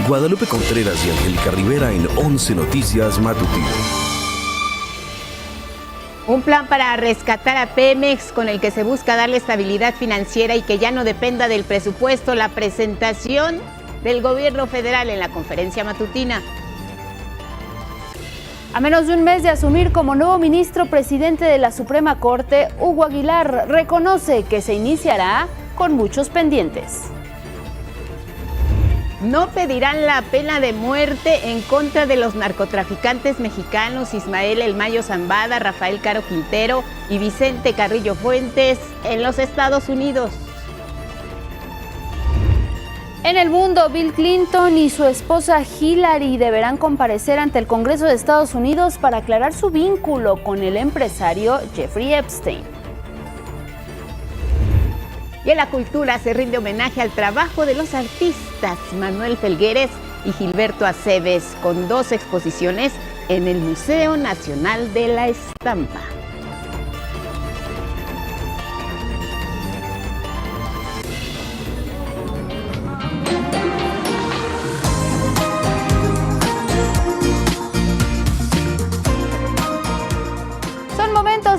Guadalupe Contreras y Angélica Rivera en 11 Noticias Matutino. Un plan para rescatar a Pemex con el que se busca darle estabilidad financiera y que ya no dependa del presupuesto. La presentación del gobierno federal en la conferencia matutina. A menos de un mes de asumir como nuevo ministro presidente de la Suprema Corte, Hugo Aguilar reconoce que se iniciará con muchos pendientes. No pedirán la pena de muerte en contra de los narcotraficantes mexicanos Ismael El Mayo Zambada, Rafael Caro Quintero y Vicente Carrillo Fuentes en los Estados Unidos. En el mundo, Bill Clinton y su esposa Hillary deberán comparecer ante el Congreso de Estados Unidos para aclarar su vínculo con el empresario Jeffrey Epstein. Y en la cultura se rinde homenaje al trabajo de los artistas Manuel Felgueres y Gilberto Aceves con 2 exposiciones en el Museo Nacional de la Estampa.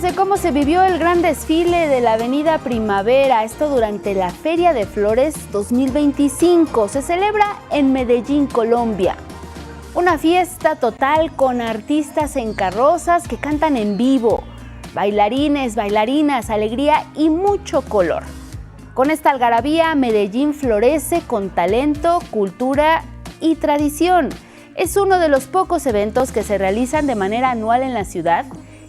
De cómo se vivió el gran desfile de la Avenida Primavera, esto durante la Feria de Flores 2025. Se celebra en Medellín, Colombia. Una fiesta total con artistas en carrozas que cantan en vivo, bailarines, bailarinas, alegría y mucho color. Con esta algarabía, Medellín florece con talento, cultura y tradición. Es uno de los pocos eventos que se realizan de manera anual en la ciudad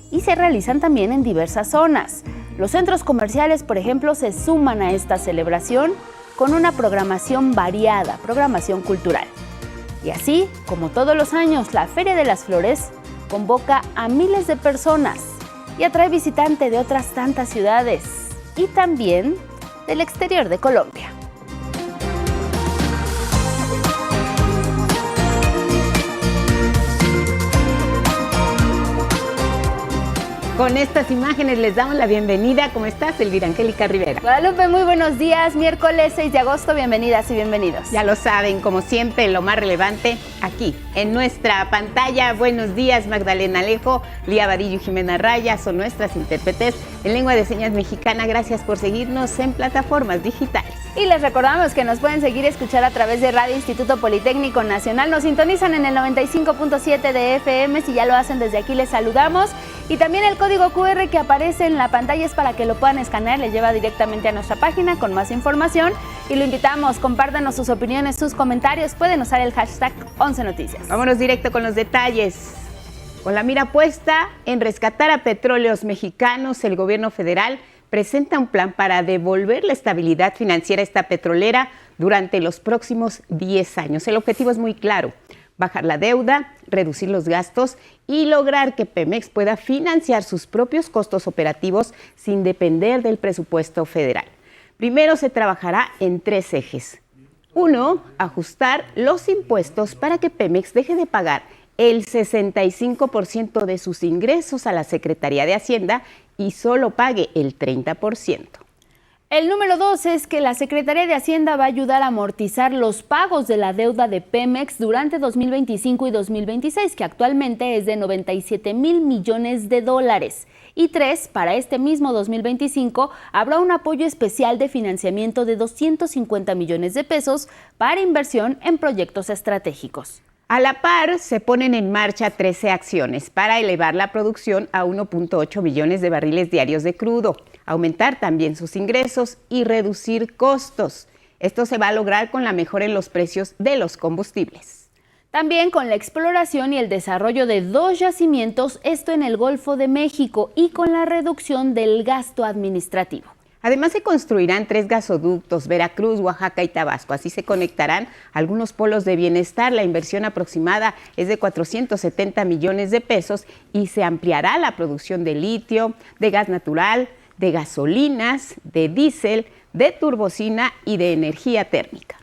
y se realizan también en diversas zonas. Los centros comerciales, por ejemplo, se suman a esta celebración con una programación variada, programación cultural. Y así, como todos los años, la Feria de las Flores convoca a miles de personas y atrae visitantes de otras tantas ciudades y también del exterior de Colombia. Con estas imágenes les damos la bienvenida. ¿Cómo estás, Elvira Angélica Rivera? Guadalupe, muy buenos días. Miércoles 6 de agosto, bienvenidas y bienvenidos. Ya lo saben, como siempre, lo más relevante aquí en nuestra pantalla. Buenos días, Magdalena Alejo, Lía Vadillo y Jimena Raya son nuestras intérpretes en lengua de señas mexicana. Gracias por seguirnos en plataformas digitales. Y les recordamos que nos pueden seguir y escuchar a través de Radio Instituto Politécnico Nacional. Nos sintonizan en el 95.7 de FM. Si ya lo hacen desde aquí, les saludamos. Y también el código QR que aparece en la pantalla es para que lo puedan escanear, les lleva directamente a nuestra página con más información y lo invitamos, compártanos sus opiniones, sus comentarios, pueden usar el hashtag 11 Noticias. Vámonos directo con los detalles. Con la mira puesta en rescatar a petróleos mexicanos, el gobierno federal presenta un plan para devolver la estabilidad financiera a esta petrolera durante los próximos 10 años. El objetivo es muy claro: bajar la deuda, reducir los gastos y lograr que Pemex pueda financiar sus propios costos operativos sin depender del presupuesto federal. Primero se trabajará en 3 ejes. 1, ajustar los impuestos para que Pemex deje de pagar el 65% de sus ingresos a la Secretaría de Hacienda y solo pague el 30%. El número 2 es que la Secretaría de Hacienda va a ayudar a amortizar los pagos de la deuda de Pemex durante 2025 y 2026, que actualmente es de 97,000 millones de dólares. Y 3, para este mismo 2025, habrá un apoyo especial de financiamiento de 250 millones de pesos para inversión en proyectos estratégicos. A la par, se ponen en marcha 13 acciones para elevar la producción a 1.8 millones de barriles diarios de crudo, aumentar también sus ingresos y reducir costos. Esto se va a lograr con la mejora en los precios de los combustibles. También con la exploración y el desarrollo de 2 yacimientos, esto en el Golfo de México, y con la reducción del gasto administrativo. Además, se construirán 3 gasoductos, Veracruz, Oaxaca y Tabasco. Así se conectarán algunos polos de bienestar. La inversión aproximada es de 470 millones de pesos y se ampliará la producción de litio, de gas natural, de gasolinas, de diésel, de turbocina y de energía térmica.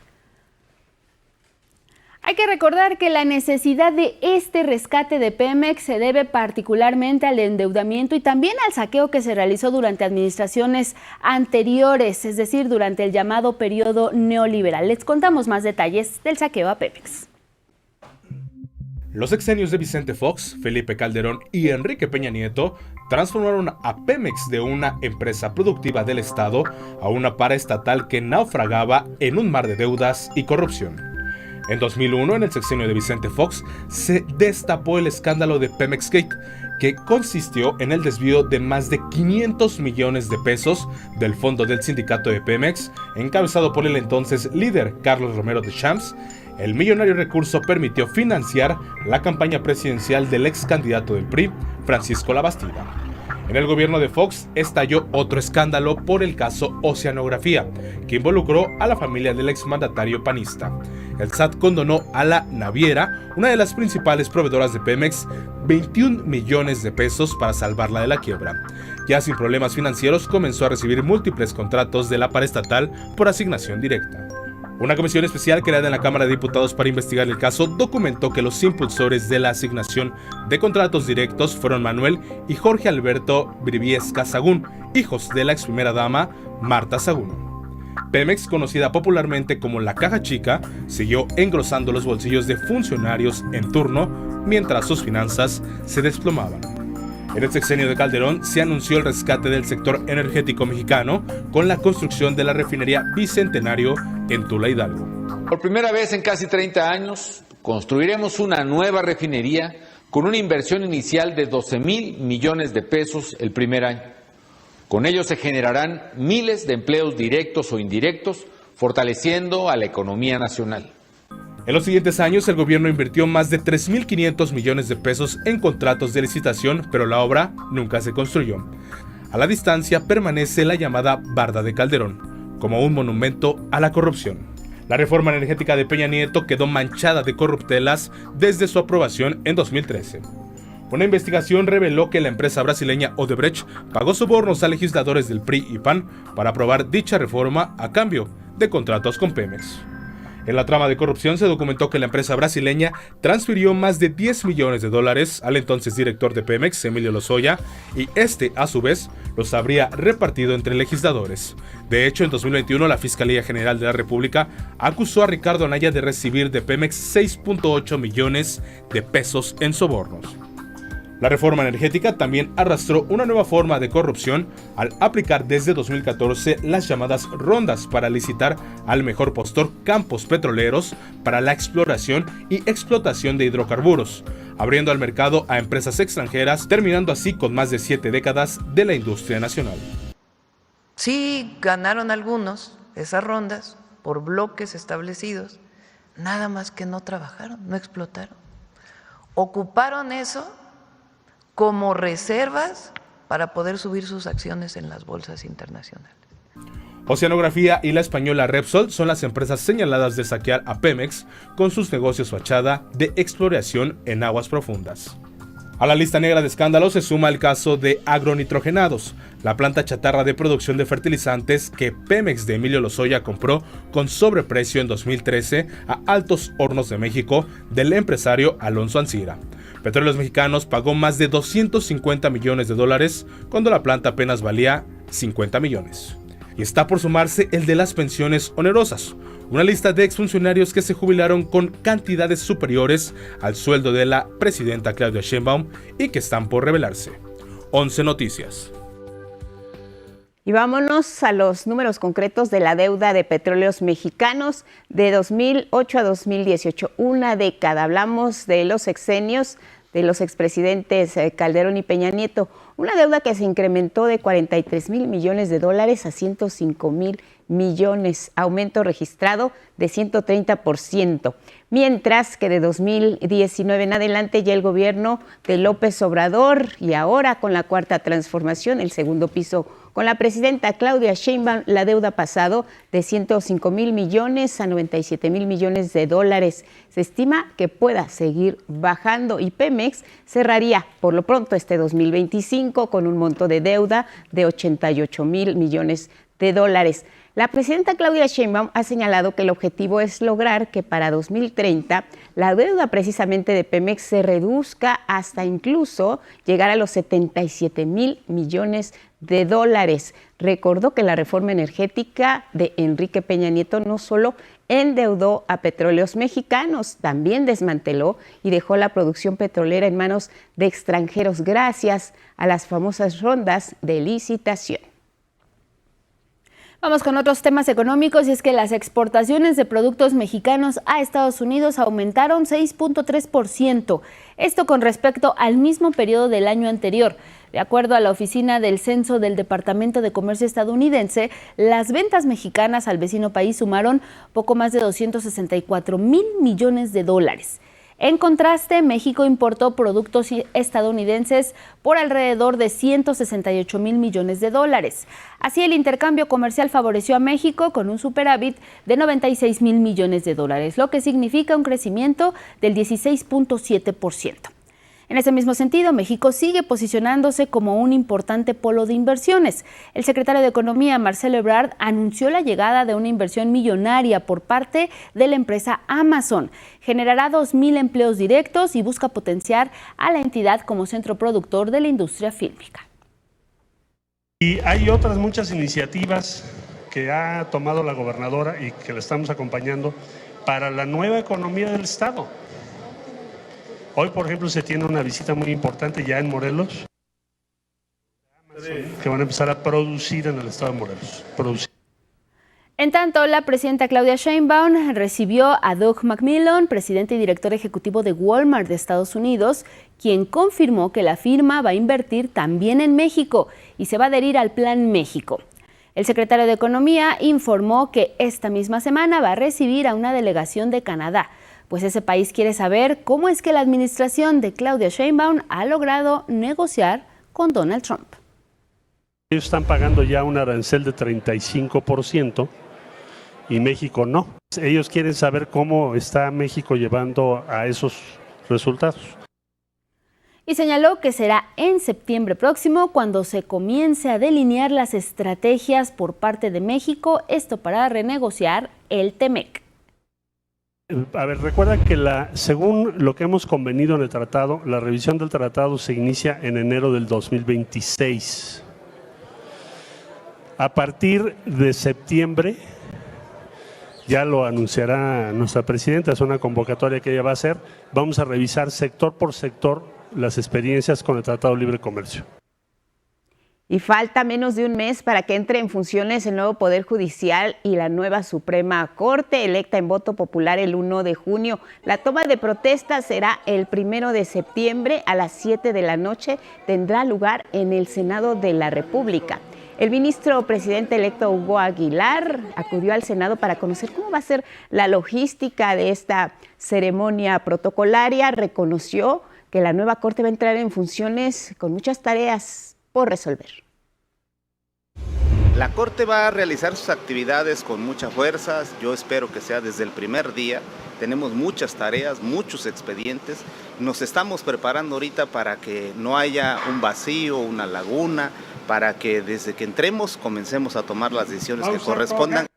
Hay que recordar que la necesidad de este rescate de Pemex se debe particularmente al endeudamiento y también al saqueo que se realizó durante administraciones anteriores, es decir, durante el llamado periodo neoliberal. Les contamos más detalles del saqueo a Pemex. Los sexenios de Vicente Fox, Felipe Calderón y Enrique Peña Nieto transformaron a Pemex de una empresa productiva del Estado a una paraestatal que naufragaba en un mar de deudas y corrupción. En 2001, en el sexenio de Vicente Fox, se destapó el escándalo de Pemex Gate, que consistió en el desvío de más de 500 millones de pesos del fondo del sindicato de Pemex, encabezado por el entonces líder Carlos Romero de Champs. El millonario recurso permitió financiar la campaña presidencial del ex candidato del PRI, Francisco Labastida. En el gobierno de Fox estalló otro escándalo por el caso Oceanografía, que involucró a la familia del exmandatario panista. El SAT condonó a la naviera, una de las principales proveedoras de Pemex, 21 millones de pesos para salvarla de la quiebra. Ya sin problemas financieros, comenzó a recibir múltiples contratos de la paraestatal por asignación directa. Una comisión especial creada en la Cámara de Diputados para investigar el caso documentó que los impulsores de la asignación de contratos directos fueron Manuel y Jorge Alberto Briviesca Sagún, hijos de la ex primera dama Marta Sagún. Pemex, conocida popularmente como la Caja Chica, siguió engrosando los bolsillos de funcionarios en turno mientras sus finanzas se desplomaban. En el sexenio de Calderón se anunció el rescate del sector energético mexicano con la construcción de la refinería Bicentenario en Tula, Hidalgo. Por primera vez en casi 30 años, construiremos una nueva refinería con una inversión inicial de 12,000 millones de pesos el primer año. Con ello se generarán miles de empleos directos o indirectos, fortaleciendo a la economía nacional. En los siguientes años, el gobierno invirtió más de 3.500 millones de pesos en contratos de licitación, pero la obra nunca se construyó. A la distancia permanece la llamada Barda de Calderón, como un monumento a la corrupción. La reforma energética de Peña Nieto quedó manchada de corruptelas desde su aprobación en 2013. Una investigación reveló que la empresa brasileña Odebrecht pagó sobornos a legisladores del PRI y PAN para aprobar dicha reforma a cambio de contratos con Pemex. En la trama de corrupción se documentó que la empresa brasileña transfirió más de 10 millones de dólares al entonces director de Pemex, Emilio Lozoya, y este, a su vez, los habría repartido entre legisladores. De hecho, en 2021, la Fiscalía General de la República acusó a Ricardo Anaya de recibir de Pemex 6.8 millones de pesos en sobornos. La reforma energética también arrastró una nueva forma de corrupción al aplicar desde 2014 las llamadas rondas para licitar al mejor postor campos petroleros para la exploración y explotación de hidrocarburos, abriendo al mercado a empresas extranjeras, terminando así con más de 7 décadas de la industria nacional. Sí, ganaron algunos esas rondas por bloques establecidos, nada más que no trabajaron, no explotaron. Ocuparon eso como reservas para poder subir sus acciones en las bolsas internacionales. Oceanografía y la española Repsol son las empresas señaladas de saquear a Pemex con sus negocios fachada de exploración en aguas profundas. A la lista negra de escándalos se suma el caso de Agronitrogenados, la planta chatarra de producción de fertilizantes que Pemex de Emilio Lozoya compró con sobreprecio en 2013 a Altos Hornos de México del empresario Alonso Ancira. Petróleos Mexicanos pagó más de 250 millones de dólares cuando la planta apenas valía 50 millones. Y está por sumarse el de las pensiones onerosas, una lista de exfuncionarios que se jubilaron con cantidades superiores al sueldo de la presidenta Claudia Sheinbaum y que están por revelarse. 11 Noticias. Y vámonos a los números concretos de la deuda de Petróleos Mexicanos de 2008 a 2018, una década. Hablamos de los sexenios de los expresidentes Calderón y Peña Nieto, una deuda que se incrementó de 43,000 millones de dólares a 105,000 millones, aumento registrado de 130%, mientras que de 2019 en adelante ya el gobierno de López Obrador y ahora con la Cuarta Transformación, el segundo piso con la presidenta Claudia Sheinbaum, la deuda ha pasado de 105,000 millones a 97,000 millones de dólares. Se estima que pueda seguir bajando y Pemex cerraría por lo pronto este 2025 con un monto de deuda de 88,000 millones de dólares. La presidenta Claudia Sheinbaum ha señalado que el objetivo es lograr que para 2030 la deuda precisamente de Pemex se reduzca hasta incluso llegar a los 77,000 millones de dólares. Recordó que la reforma energética de Enrique Peña Nieto no solo endeudó a Petróleos Mexicanos, también desmanteló y dejó la producción petrolera en manos de extranjeros gracias a las famosas rondas de licitación. Vamos con otros temas económicos, y es que las exportaciones de productos mexicanos a Estados Unidos aumentaron 6.3%, esto con respecto al mismo periodo del año anterior. De acuerdo a la Oficina del Censo del Departamento de Comercio estadounidense, las ventas mexicanas al vecino país sumaron poco más de 264,000 millones de dólares. En contraste, México importó productos estadounidenses por alrededor de 168,000 millones de dólares. Así, el intercambio comercial favoreció a México con un superávit de 96,000 millones de dólares, lo que significa un crecimiento del 16.7%. En ese mismo sentido, México sigue posicionándose como un importante polo de inversiones. El secretario de Economía, Marcelo Ebrard, anunció la llegada de una inversión millonaria por parte de la empresa Amazon. Generará 2,000 empleos directos y busca potenciar a la entidad como centro productor de la industria fílmica. Y hay otras muchas iniciativas que ha tomado la gobernadora y que la estamos acompañando para la nueva economía del Estado. Hoy, por ejemplo, se tiene una visita muy importante ya en Morelos, que van a empezar a producir en el estado de Morelos. En tanto, la presidenta Claudia Sheinbaum recibió a Doug McMillon, presidente y director ejecutivo de Walmart de Estados Unidos, quien confirmó que la firma va a invertir también en México y se va a adherir al Plan México. El secretario de Economía informó que esta misma semana va a recibir a una delegación de Canadá, pues ese país quiere saber cómo es que la administración de Claudia Sheinbaum ha logrado negociar con Donald Trump. Ellos están pagando ya un arancel de 35% y México no. Ellos quieren saber cómo está México llevando a esos resultados. Y señaló que será en septiembre próximo cuando se comience a delinear las estrategias por parte de México, esto para renegociar el TEMEC. A ver, recuerda que según lo que hemos convenido en el tratado, la revisión del tratado se inicia en enero del 2026. A partir de septiembre, ya lo anunciará nuestra presidenta, es una convocatoria que ella va a hacer, vamos a revisar sector por sector las experiencias con el Tratado de Libre Comercio. Y falta menos de un mes para que entre en funciones el nuevo Poder Judicial y la nueva Suprema Corte, electa en voto popular el 1 de junio. La toma de protesta será el 1 de septiembre a las 7 de la noche. Tendrá lugar en el Senado de la República. El ministro presidente electo Hugo Aguilar acudió al Senado para conocer cómo va a ser la logística de esta ceremonia protocolaria. Reconoció que la nueva Corte va a entrar en funciones con muchas tareas por resolver. La Corte va a realizar sus actividades con mucha fuerza, yo espero que sea desde el primer día. Tenemos muchas tareas, muchos expedientes, nos estamos preparando ahorita para que no haya un vacío, una laguna, para que desde que entremos comencemos a tomar las decisiones que correspondan.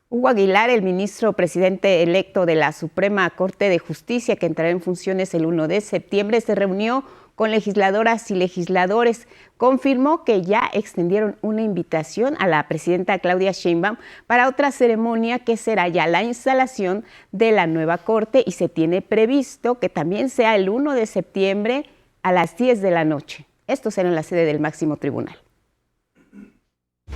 Hugo Aguilar, el ministro presidente electo de la Suprema Corte de Justicia, que entrará en funciones el 1 de septiembre, se reunió con legisladoras y legisladores. Confirmó que ya extendieron una invitación a la presidenta Claudia Sheinbaum para otra ceremonia que será ya la instalación de la nueva Corte, y se tiene previsto que también sea el 1 de septiembre a las 10 de la noche. Esto será en la sede del máximo tribunal.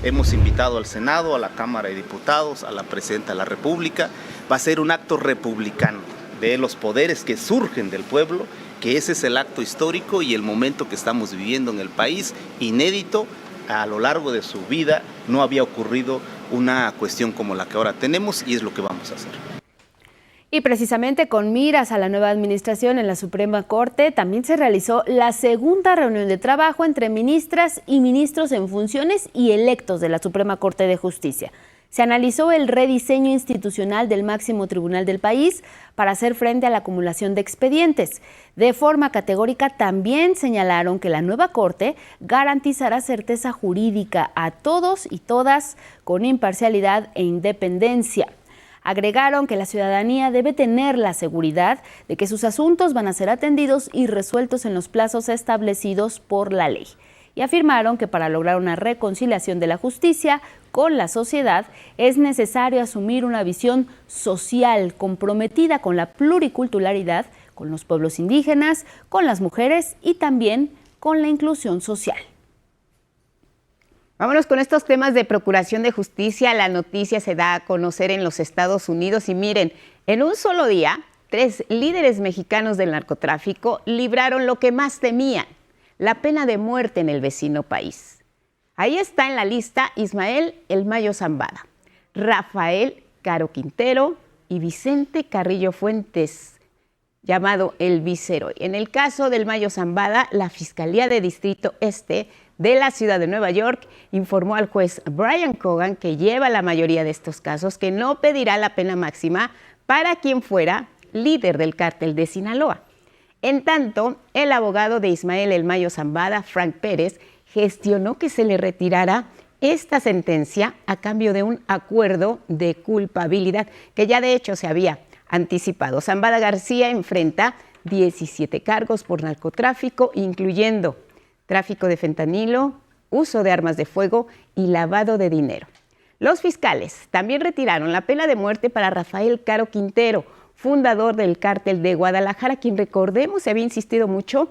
Hemos invitado al Senado, a la Cámara de Diputados, a la Presidenta de la República. Va a ser un acto republicano de los poderes que surgen del pueblo, que ese es el acto histórico y el momento que estamos viviendo en el país, inédito. A lo largo de su vida no había ocurrido una cuestión como la que ahora tenemos, y es lo que vamos a hacer. Y precisamente con miras a la nueva administración en la Suprema Corte, también se realizó la segunda reunión de trabajo entre ministras y ministros en funciones y electos de la Suprema Corte de Justicia. Se analizó el rediseño institucional del máximo tribunal del país para hacer frente a la acumulación de expedientes. De forma categórica también señalaron que la nueva Corte garantizará certeza jurídica a todos y todas con imparcialidad e independencia. Agregaron que la ciudadanía debe tener la seguridad de que sus asuntos van a ser atendidos y resueltos en los plazos establecidos por la ley. Y afirmaron que para lograr una reconciliación de la justicia con la sociedad es necesario asumir una visión social comprometida con la pluriculturalidad, con los pueblos indígenas, con las mujeres y también con la inclusión social. Vámonos con estos temas de procuración de justicia. La noticia se da a conocer en los Estados Unidos y miren, en un solo día, 3 líderes mexicanos del narcotráfico libraron lo que más temían: la pena de muerte en el vecino país. Ahí está en la lista Ismael El Mayo Zambada, Rafael Caro Quintero y Vicente Carrillo Fuentes, llamado El Viceroy. En el caso del Mayo Zambada, la Fiscalía de Distrito Este de la ciudad de Nueva York informó al juez Brian Cogan, que lleva la mayoría de estos casos, que no pedirá la pena máxima para quien fuera líder del cártel de Sinaloa. En tanto, el abogado de Ismael El Mayo Zambada, Frank Pérez, gestionó que se le retirara esta sentencia a cambio de un acuerdo de culpabilidad que ya de hecho se había anticipado. Zambada García enfrenta 17 cargos por narcotráfico, incluyendo tráfico de fentanilo, uso de armas de fuego y lavado de dinero. Los fiscales también retiraron la pena de muerte para Rafael Caro Quintero, fundador del cártel de Guadalajara, quien, recordemos, se había insistido mucho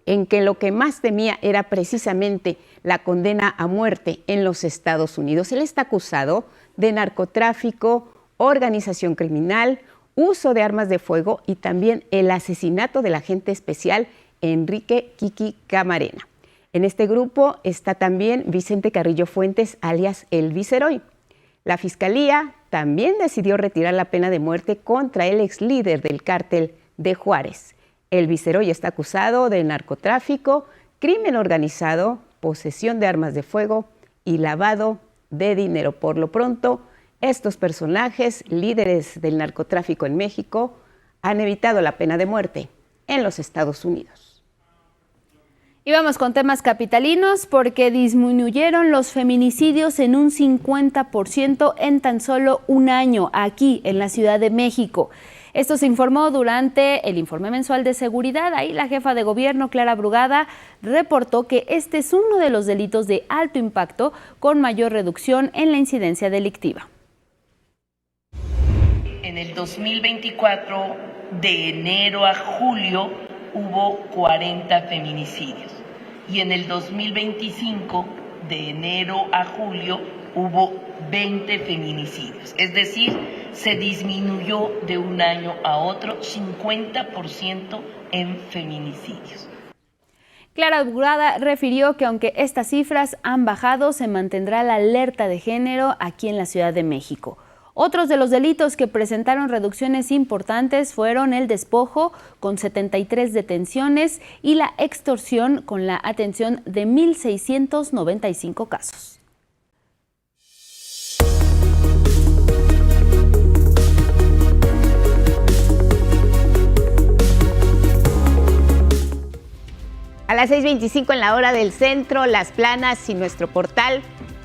en que lo que más temía era precisamente la condena a muerte en los Estados Unidos. Él está acusado de narcotráfico, organización criminal, uso de armas de fuego y también el asesinato del agente especial Enrique Kiki Camarena. En este grupo está también Vicente Carrillo Fuentes, alias El Viceroy. La Fiscalía también decidió retirar la pena de muerte contra el ex líder del cártel de Juárez. El Viceroy está acusado de narcotráfico, crimen organizado, posesión de armas de fuego y lavado de dinero. Por lo pronto, estos personajes, líderes del narcotráfico en México, han evitado la pena de muerte en los Estados Unidos. Y vamos con temas capitalinos, porque disminuyeron los feminicidios en un 50% en tan solo un año aquí en la Ciudad de México. Esto se informó durante el informe mensual de seguridad. Ahí la jefa de gobierno, Clara Brugada, reportó que este es uno de los delitos de alto impacto con mayor reducción en la incidencia delictiva. En el 2024, de enero a julio, hubo 40 feminicidios. Y en el 2025, de enero a julio, hubo 20 feminicidios. Es decir, se disminuyó de un año a otro 50% en feminicidios. Clara Brugada refirió que aunque estas cifras han bajado, se mantendrá la alerta de género aquí en la Ciudad de México. Otros de los delitos que presentaron reducciones importantes fueron el despojo, con 73 detenciones, y la extorsión, con la atención de 1,695 casos. A las 6:25 en la hora del centro, Las Planas y nuestro portal,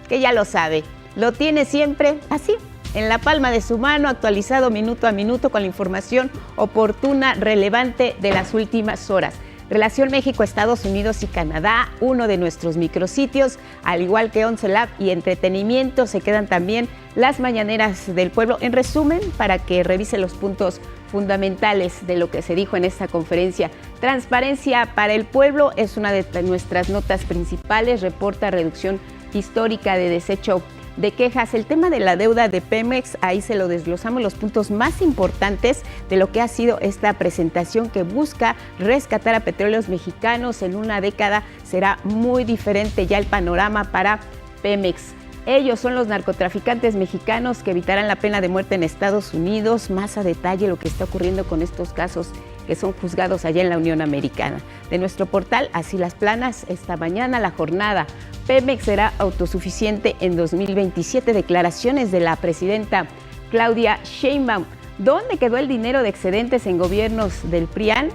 que ya lo sabe, lo tiene siempre así, en la palma de su mano, actualizado minuto a minuto con la información oportuna, relevante de las últimas horas. Relación México, Estados Unidos y Canadá, uno de nuestros micrositios, al igual que 11 Lab y entretenimiento, se quedan también las mañaneras del pueblo. En resumen, para que revise los puntos fundamentales de lo que se dijo en esta conferencia. Transparencia para el pueblo es una de nuestras notas principales, reporta reducción histórica de desecho de quejas. El tema de la deuda de Pemex, ahí se lo desglosamos, los puntos más importantes de lo que ha sido esta presentación, que busca rescatar a Petróleos Mexicanos. En una década será muy diferente ya el panorama para Pemex. Ellos son los narcotraficantes mexicanos que evitarán la pena de muerte en Estados Unidos. Más a detalle lo que está ocurriendo con estos casos que son juzgados allá en la Unión Americana. De nuestro portal, Así las Planas, esta mañana la jornada. Pemex será autosuficiente en 2027, declaraciones de la presidenta Claudia Sheinbaum. ¿Dónde quedó el dinero de excedentes en gobiernos del PRIAN?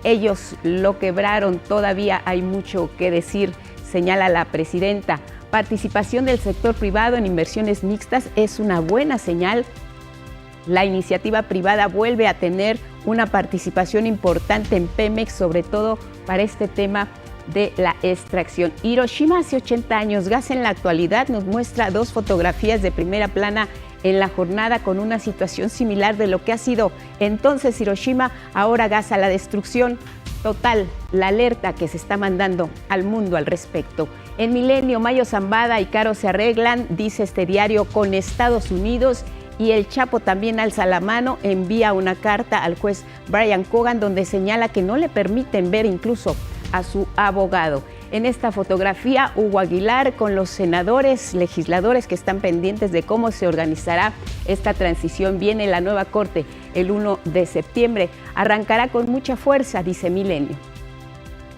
Ellos lo quebraron, todavía hay mucho que decir, señala la presidenta. Participación del sector privado en inversiones mixtas es una buena señal. La iniciativa privada vuelve a tener una participación importante en Pemex, sobre todo para este tema de la extracción. Hiroshima hace 80 años, gas en la actualidad, nos muestra 2 fotografías de primera plana en la jornada con una situación similar de lo que ha sido entonces Hiroshima, ahora gas a la destrucción total, la alerta que se está mandando al mundo al respecto. En Milenio, Mayo Zambada y Caro se arreglan, dice este diario, con Estados Unidos, y el Chapo también alza la mano, envía una carta al juez Brian Cogan donde señala que no le permiten ver incluso a su abogado. En esta fotografía, Hugo Aguilar con los senadores, legisladores que están pendientes de cómo se organizará esta transición. Viene la nueva corte el 1 de septiembre. Arrancará con mucha fuerza, dice Milenio.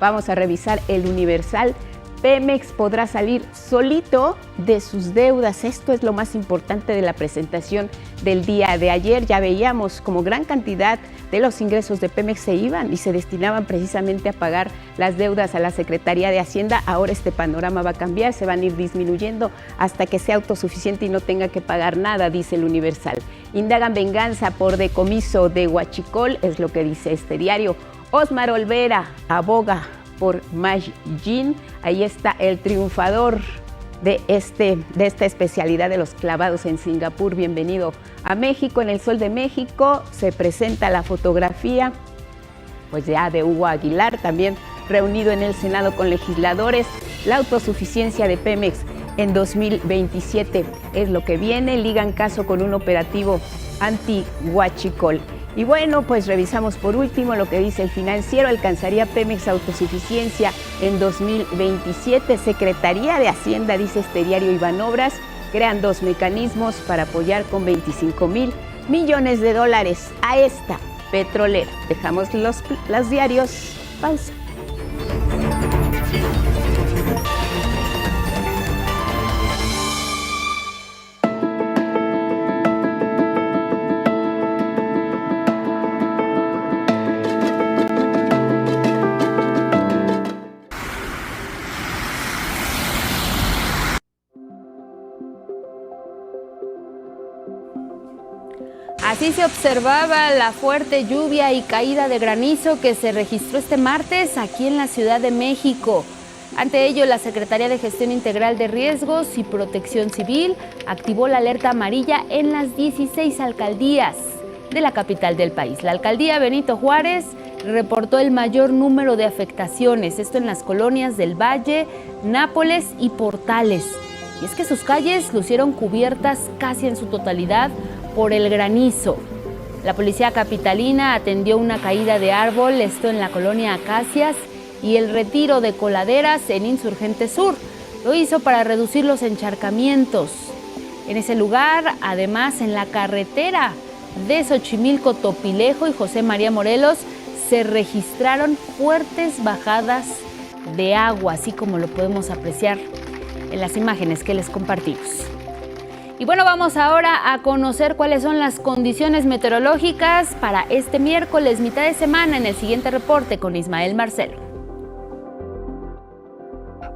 Vamos a revisar el Universal. Pemex podrá salir solito de sus deudas. Esto es lo más importante de la presentación del día de ayer. Ya veíamos como gran cantidad de los ingresos de Pemex se iban y se destinaban precisamente a pagar las deudas a la Secretaría de Hacienda. Ahora este panorama va a cambiar, se van a ir disminuyendo hasta que sea autosuficiente y no tenga que pagar nada, dice el Universal. Indagan venganza por decomiso de Huachicol, es lo que dice este diario. Osmar Olvera aboga por Magin. Ahí está el triunfador de esta especialidad de los clavados en Singapur. Bienvenido a México. En el Sol de México se presenta la fotografía pues ya de Hugo Aguilar, también reunido en el Senado con legisladores. La autosuficiencia de Pemex en 2027 es lo que viene. Ligan caso con un operativo anti-Huachicol. Y bueno, pues revisamos por último lo que dice el Financiero. Alcanzaría Pemex autosuficiencia en 2027. Secretaría de Hacienda, dice este diario, Ibanobras, crean 2 mecanismos para apoyar con 25,000 millones de dólares a esta petrolera. Dejamos los diarios. Pausa. Así se observaba la fuerte lluvia y caída de granizo que se registró este martes aquí en la Ciudad de México. Ante ello, la Secretaría de Gestión Integral de Riesgos y Protección Civil activó la alerta amarilla en las 16 alcaldías de la capital del país. La alcaldía Benito Juárez reportó el mayor número de afectaciones, esto en las colonias del Valle, Nápoles y Portales. Y es que sus calles lucieron cubiertas casi en su totalidad por el granizo. La policía capitalina atendió una caída de árbol, esto en la colonia Acacias, y el retiro de coladeras en Insurgente Sur. Lo hizo para reducir los encharcamientos. En ese lugar, además, en la carretera de Xochimilco-Topilejo y José María Morelos, se registraron fuertes bajadas de agua, así como lo podemos apreciar en las imágenes que les compartimos. Y bueno, vamos ahora a conocer cuáles son las condiciones meteorológicas para este miércoles, mitad de semana, en el siguiente reporte con Ismael Marcelo.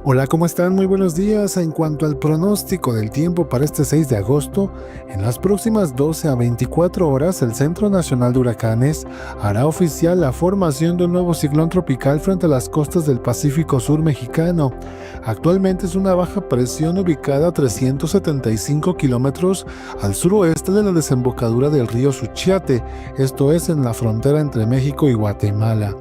Hola, ¿cómo están? Muy buenos días. En cuanto al pronóstico del tiempo para este 6 de agosto, en las próximas 12 a 24 horas, el Centro Nacional de Huracanes hará oficial la formación de un nuevo ciclón tropical frente a las costas del Pacífico Sur mexicano. Actualmente es una baja presión ubicada a 375 kilómetros al suroeste de la desembocadura del río Suchiate, esto es en la frontera entre México y Guatemala.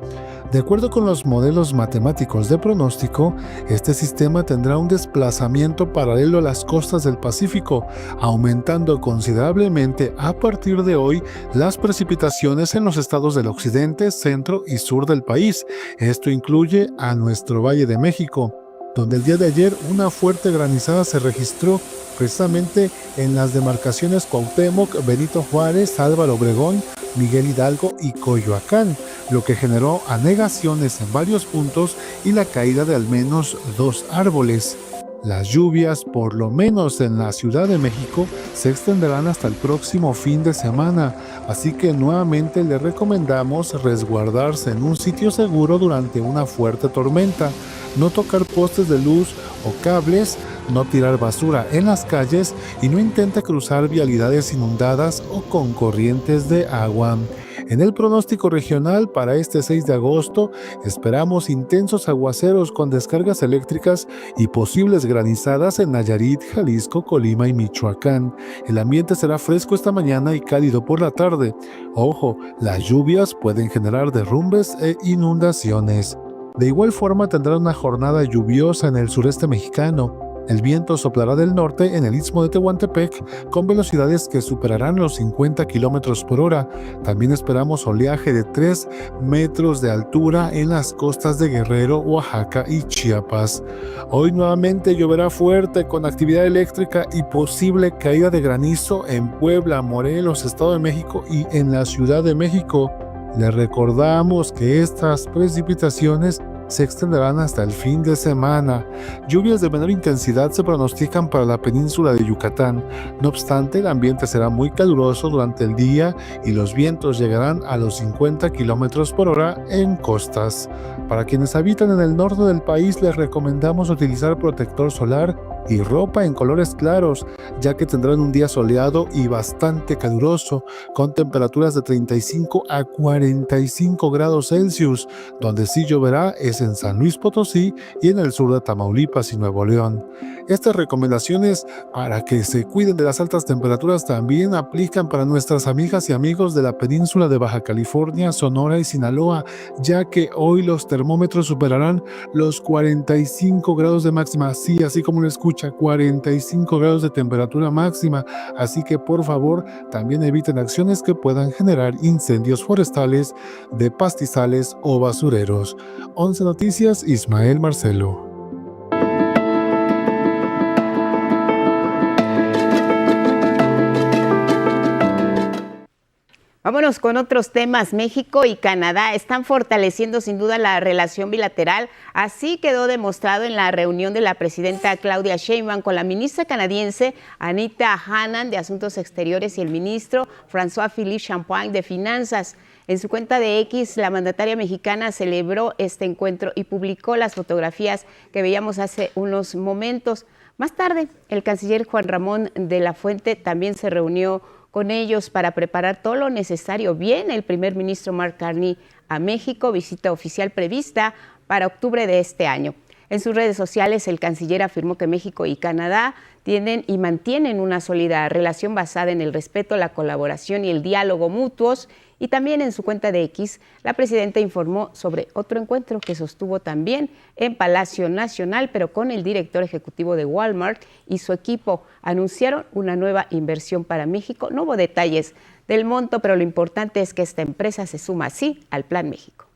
De acuerdo con los modelos matemáticos de pronóstico, este sistema tendrá un desplazamiento paralelo a las costas del Pacífico, aumentando considerablemente a partir de hoy las precipitaciones en los estados del occidente, centro y sur del país. Esto incluye a nuestro Valle de México, donde el día de ayer una fuerte granizada se registró precisamente en las demarcaciones Cuauhtémoc, Benito Juárez, Álvaro Obregón, Miguel Hidalgo y Coyoacán. lo que generó anegaciones en varios puntos y la caída de al menos 2 árboles. Las lluvias, por lo menos en la Ciudad de México, se extenderán hasta el próximo fin de semana, así que nuevamente le recomendamos resguardarse en un sitio seguro durante una fuerte tormenta, no tocar postes de luz o cables, no tirar basura en las calles y no intente cruzar vialidades inundadas o con corrientes de agua. En el pronóstico regional para este 6 de agosto esperamos intensos aguaceros con descargas eléctricas y posibles granizadas en Nayarit, Jalisco, Colima y Michoacán. El ambiente será fresco esta mañana y cálido por la tarde. Ojo, las lluvias pueden generar derrumbes e inundaciones. De igual forma tendrá una jornada lluviosa en el sureste mexicano. El viento soplará del norte en el istmo de Tehuantepec con velocidades que superarán los 50 km por hora. También esperamos oleaje de 3 metros de altura en las costas de Guerrero, Oaxaca y Chiapas. Hoy nuevamente lloverá fuerte con actividad eléctrica y posible caída de granizo en Puebla, Morelos, Estado de México y en la Ciudad de México. Les recordamos que estas precipitaciones se extenderán hasta el fin de semana. Lluvias de menor intensidad se pronostican para la península de Yucatán. No obstante, el ambiente será muy caluroso durante el día y los vientos llegarán a los 50 km por hora en costas. Para quienes habitan en el norte del país, les recomendamos utilizar protector solar y ropa en colores claros, ya que tendrán un día soleado y bastante caluroso, con temperaturas de 35 a 45 grados Celsius. Donde sí lloverá es en San Luis Potosí y en el sur de Tamaulipas y Nuevo León. Estas recomendaciones para que se cuiden de las altas temperaturas también aplican para nuestras amigas y amigos de la península de Baja California, Sonora y Sinaloa, ya que hoy los termómetros superarán los 45 grados de máxima, sí, así como lo escucha, 45 grados de temperatura máxima, así que por favor también eviten acciones que puedan generar incendios forestales, de pastizales o basureros. 11 Noticias, Ismael Marcelo. Vámonos con otros temas. México y Canadá están fortaleciendo sin duda la relación bilateral. Así quedó demostrado en la reunión de la presidenta Claudia Sheinbaum con la ministra canadiense Anita Hannan de Asuntos Exteriores y el ministro François-Philippe Champagne de Finanzas. En su cuenta de X, la mandataria mexicana celebró este encuentro y publicó las fotografías que veíamos hace unos momentos. Más tarde, el canciller Juan Ramón de la Fuente también se reunió con ellos para preparar todo lo necesario. Viene el primer ministro Mark Carney a México, visita oficial prevista para octubre de este año. En sus redes sociales, el canciller afirmó que México y Canadá tienen y mantienen una sólida relación basada en el respeto, la colaboración y el diálogo mutuos. Y también en su cuenta de X, la presidenta informó sobre otro encuentro que sostuvo también en Palacio Nacional, pero con el director ejecutivo de Walmart y su equipo. Anunciaron una nueva inversión para México. No hubo detalles del monto, pero lo importante es que esta empresa se suma así al Plan México.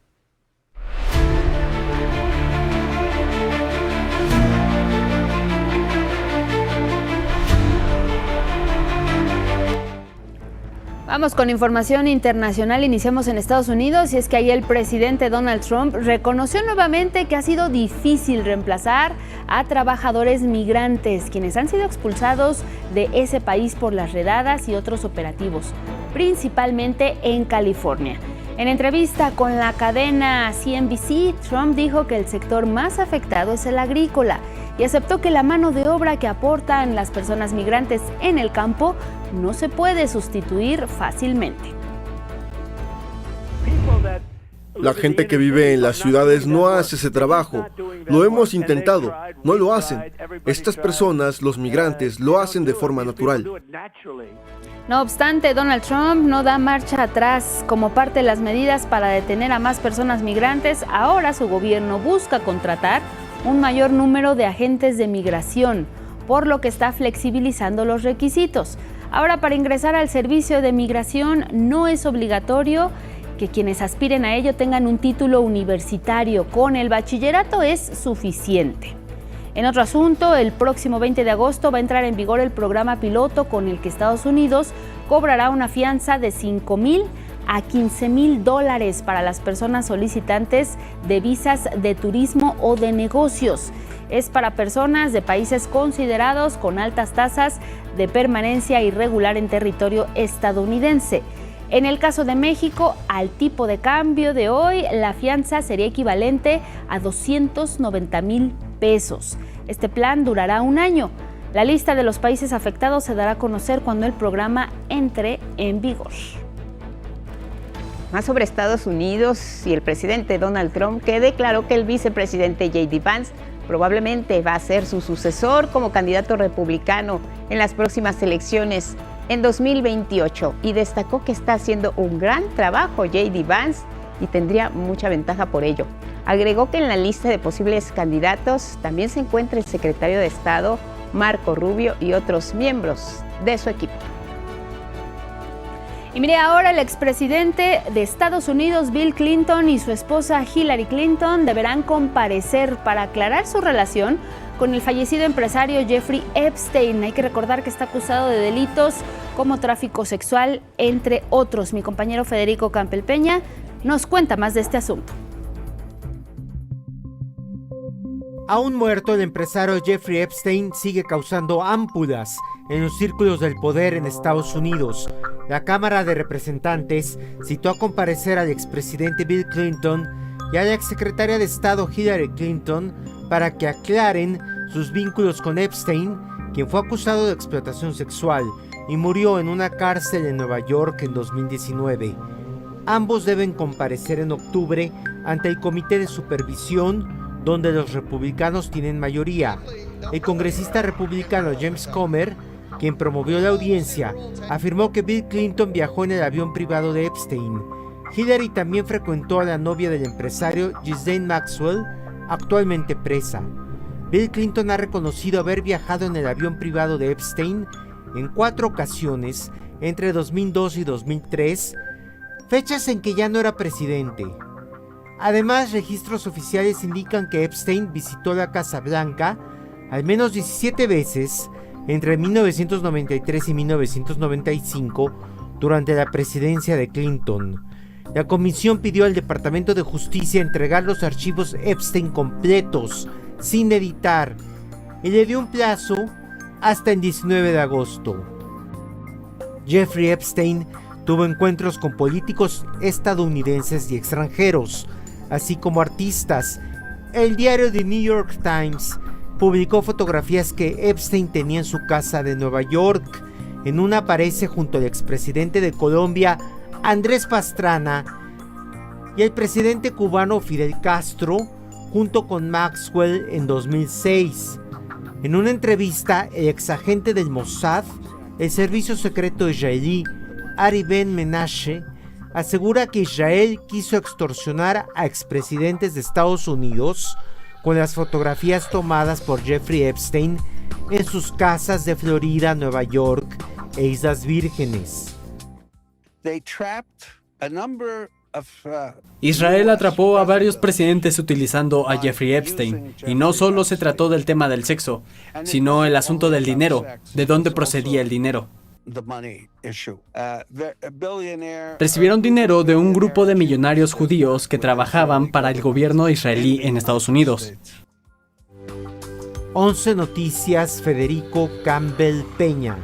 Vamos con información internacional, iniciamos en Estados Unidos y es que ahí el presidente Donald Trump reconoció nuevamente que ha sido difícil reemplazar a trabajadores migrantes, quienes han sido expulsados de ese país por las redadas y otros operativos, principalmente en California. En entrevista con la cadena CNBC, Trump dijo que el sector más afectado es el agrícola y aceptó que la mano de obra que aportan las personas migrantes en el campo no se puede sustituir fácilmente. La gente que vive en las ciudades no hace ese trabajo. Lo hemos intentado, no lo hacen. Estas personas, los migrantes, lo hacen de forma natural. No obstante, Donald Trump no da marcha atrás. Como parte de las medidas para detener a más personas migrantes, ahora su gobierno busca contratar un mayor número de agentes de migración, por lo que está flexibilizando los requisitos. Ahora, para ingresar al servicio de migración no es obligatorio que quienes aspiren a ello tengan un título universitario. Con el bachillerato es suficiente. En otro asunto, el próximo 20 de agosto va a entrar en vigor el programa piloto con el que Estados Unidos cobrará una fianza de $5,000 a $15,000 para las personas solicitantes de visas de turismo o de negocios. Es para personas de países considerados con altas tasas de permanencia irregular en territorio estadounidense. En el caso de México, al tipo de cambio de hoy, la fianza sería equivalente a 290,000 pesos. Este plan durará un año. La lista de los países afectados se dará a conocer cuando el programa entre en vigor. Más sobre Estados Unidos y el presidente Donald Trump, que declaró que el vicepresidente J.D. Vance probablemente va a ser su sucesor como candidato republicano en las próximas elecciones en 2028, y destacó que está haciendo un gran trabajo J.D. Vance y tendría mucha ventaja por ello. Agregó que en la lista de posibles candidatos también se encuentra el secretario de Estado Marco Rubio y otros miembros de su equipo. Y mire, ahora el expresidente de Estados Unidos, Bill Clinton, y su esposa Hillary Clinton deberán comparecer para aclarar su relación con el fallecido empresario Jeffrey Epstein. Hay que recordar que está acusado de delitos como tráfico sexual, entre otros. Mi compañero Federico Campbell Peña nos cuenta más de este asunto. Aún muerto, el empresario Jeffrey Epstein sigue causando ámpulas en los círculos del poder en Estados Unidos. La Cámara de Representantes citó a comparecer al expresidente Bill Clinton y a la exsecretaria de Estado Hillary Clinton para que aclaren sus vínculos con Epstein, quien fue acusado de explotación sexual y murió en una cárcel en Nueva York en 2019. Ambos deben comparecer en octubre ante el Comité de Supervisión, donde los republicanos tienen mayoría. El congresista republicano James Comer, quien promovió la audiencia, afirmó que Bill Clinton viajó en el avión privado de Epstein. Hillary también frecuentó a la novia del empresario, Ghislaine Maxwell, actualmente presa. Bill Clinton ha reconocido haber viajado en el avión privado de Epstein en 4 ocasiones entre 2002 y 2003, fechas en que ya no era presidente. Además, registros oficiales indican que Epstein visitó la Casa Blanca al menos 17 veces entre 1993 y 1995 durante la presidencia de Clinton. La comisión pidió al Departamento de Justicia entregar los archivos Epstein completos, sin editar, y le dio un plazo hasta el 19 de agosto. Jeffrey Epstein tuvo encuentros con políticos estadounidenses y extranjeros, así como artistas. El diario The New York Times publicó fotografías que Epstein tenía en su casa de Nueva York. En una aparece junto al expresidente de Colombia, Andrés Pastrana, y el presidente cubano Fidel Castro, junto con Maxwell en 2006. En una entrevista, el exagente del Mossad, el servicio secreto israelí, Ari Ben Menashe, asegura que Israel quiso extorsionar a expresidentes de Estados Unidos con las fotografías tomadas por Jeffrey Epstein en sus casas de Florida, Nueva York e Islas Vírgenes. Israel atrapó a varios presidentes utilizando a Jeffrey Epstein, y no solo se trató del tema del sexo, sino el asunto del dinero, de dónde procedía el dinero. Recibieron dinero de un grupo de millonarios judíos que trabajaban para el gobierno israelí en Estados Unidos. 11 Noticias, Federico Campbell Peña.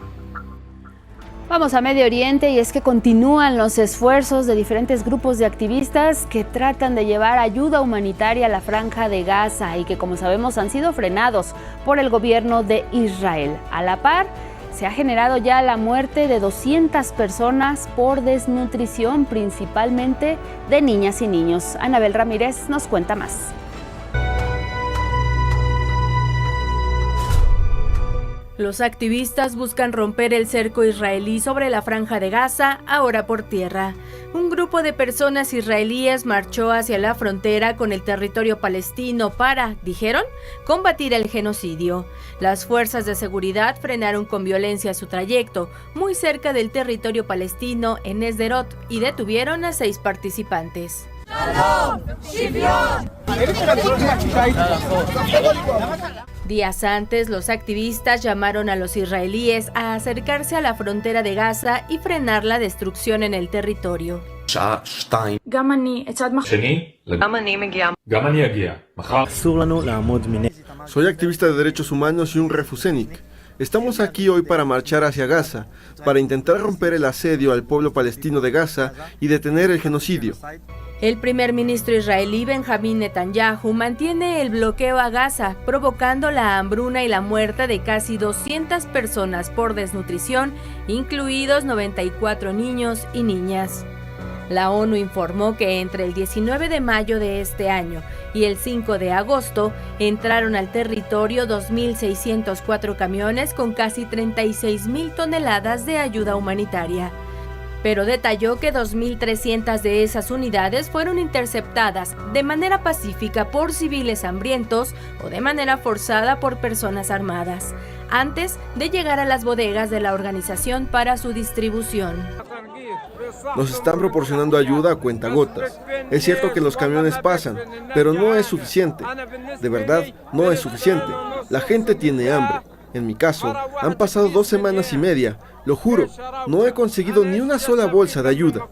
Vamos a Medio Oriente, y es que continúan los esfuerzos de diferentes grupos de activistas que tratan de llevar ayuda humanitaria a la Franja de Gaza y que, como sabemos, han sido frenados por el gobierno de Israel. A la par, se ha generado ya la muerte de 200 personas por desnutrición, principalmente de niñas y niños. Anabel Ramírez nos cuenta más. Los activistas buscan romper el cerco israelí sobre la Franja de Gaza, ahora por tierra. Un grupo de personas israelíes marchó hacia la frontera con el territorio palestino para, dijeron, combatir el genocidio. Las fuerzas de seguridad frenaron con violencia su trayecto, muy cerca del territorio palestino en Sderot, y detuvieron a 6 participantes. Días antes, los activistas llamaron a los israelíes a acercarse a la frontera de Gaza y frenar la destrucción en el territorio. Soy activista de derechos humanos y un refusenik. Estamos aquí hoy para marchar hacia Gaza, para intentar romper el asedio al pueblo palestino de Gaza y detener el genocidio. El primer ministro israelí Benjamín Netanyahu mantiene el bloqueo a Gaza, provocando la hambruna y la muerte de casi 200 personas por desnutrición, incluidos 94 niños y niñas. La ONU informó que entre el 19 de mayo de este año y el 5 de agosto entraron al territorio 2.604 camiones con casi 36.000 toneladas de ayuda humanitaria. Pero detalló que 2.300 de esas unidades fueron interceptadas de manera pacífica por civiles hambrientos o de manera forzada por personas armadas, antes de llegar a las bodegas de la organización para su distribución. Nos están proporcionando ayuda a cuentagotas. Es cierto que los camiones pasan, pero no es suficiente. De verdad, no es suficiente. La gente tiene hambre. En mi caso, han pasado 2 semanas y media. Lo juro, no he conseguido ni una sola bolsa de ayuda.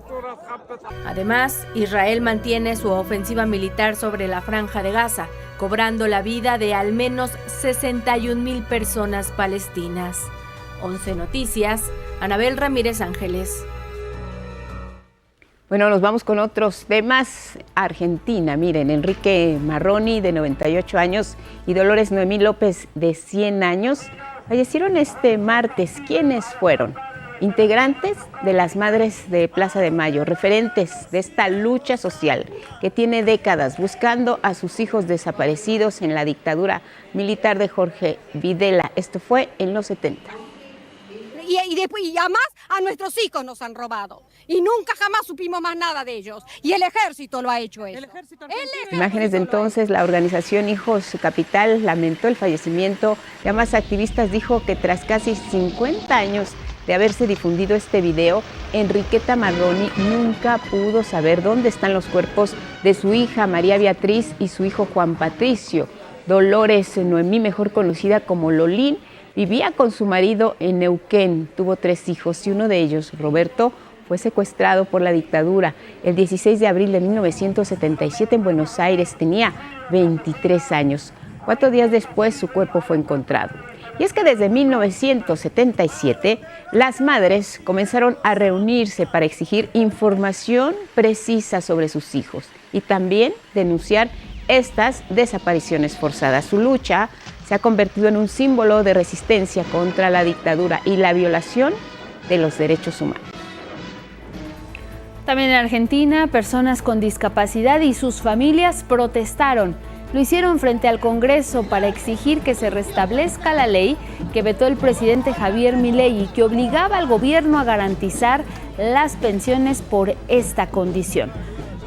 Además, Israel mantiene su ofensiva militar sobre la Franja de Gaza, cobrando la vida de al menos 61,000 personas palestinas. 11 Noticias, Anabel Ramírez Ángeles. Bueno, nos vamos con otros temas. Argentina, miren, Enrique Marroni, de 98 años, y Dolores Noemí López, de 100 años, fallecieron este martes. ¿Quiénes fueron? Integrantes de las Madres de Plaza de Mayo, referentes de esta lucha social que tiene décadas buscando a sus hijos desaparecidos en la dictadura militar de Jorge Videla. Esto fue en los 70. Y después, y además a nuestros hijos nos han robado y nunca jamás supimos más nada de ellos, y el ejército lo ha hecho eso. Imágenes de entonces, la organización Hijos Capital lamentó el fallecimiento de ambas activistas. Dijo que tras casi 50 años de haberse difundido este video, Enriqueta Marroni nunca pudo saber dónde están los cuerpos de su hija María Beatriz y su hijo Juan Patricio. Dolores Noemí, mejor conocida como Lolín, vivía con su marido en Neuquén, tuvo 3 hijos y uno de ellos, Roberto, fue secuestrado por la dictadura el 16 de abril de 1977 en Buenos Aires. Tenía 23 años. 4 días después su cuerpo fue encontrado. Y es que desde 1977 las madres comenzaron a reunirse para exigir información precisa sobre sus hijos y también denunciar estas desapariciones forzadas. Su lucha se ha convertido en un símbolo de resistencia contra la dictadura y la violación de los derechos humanos. También en Argentina, personas con discapacidad y sus familias protestaron. Lo hicieron frente al Congreso para exigir que se restablezca la ley que vetó el presidente Javier Milei y que obligaba al gobierno a garantizar las pensiones por esta condición.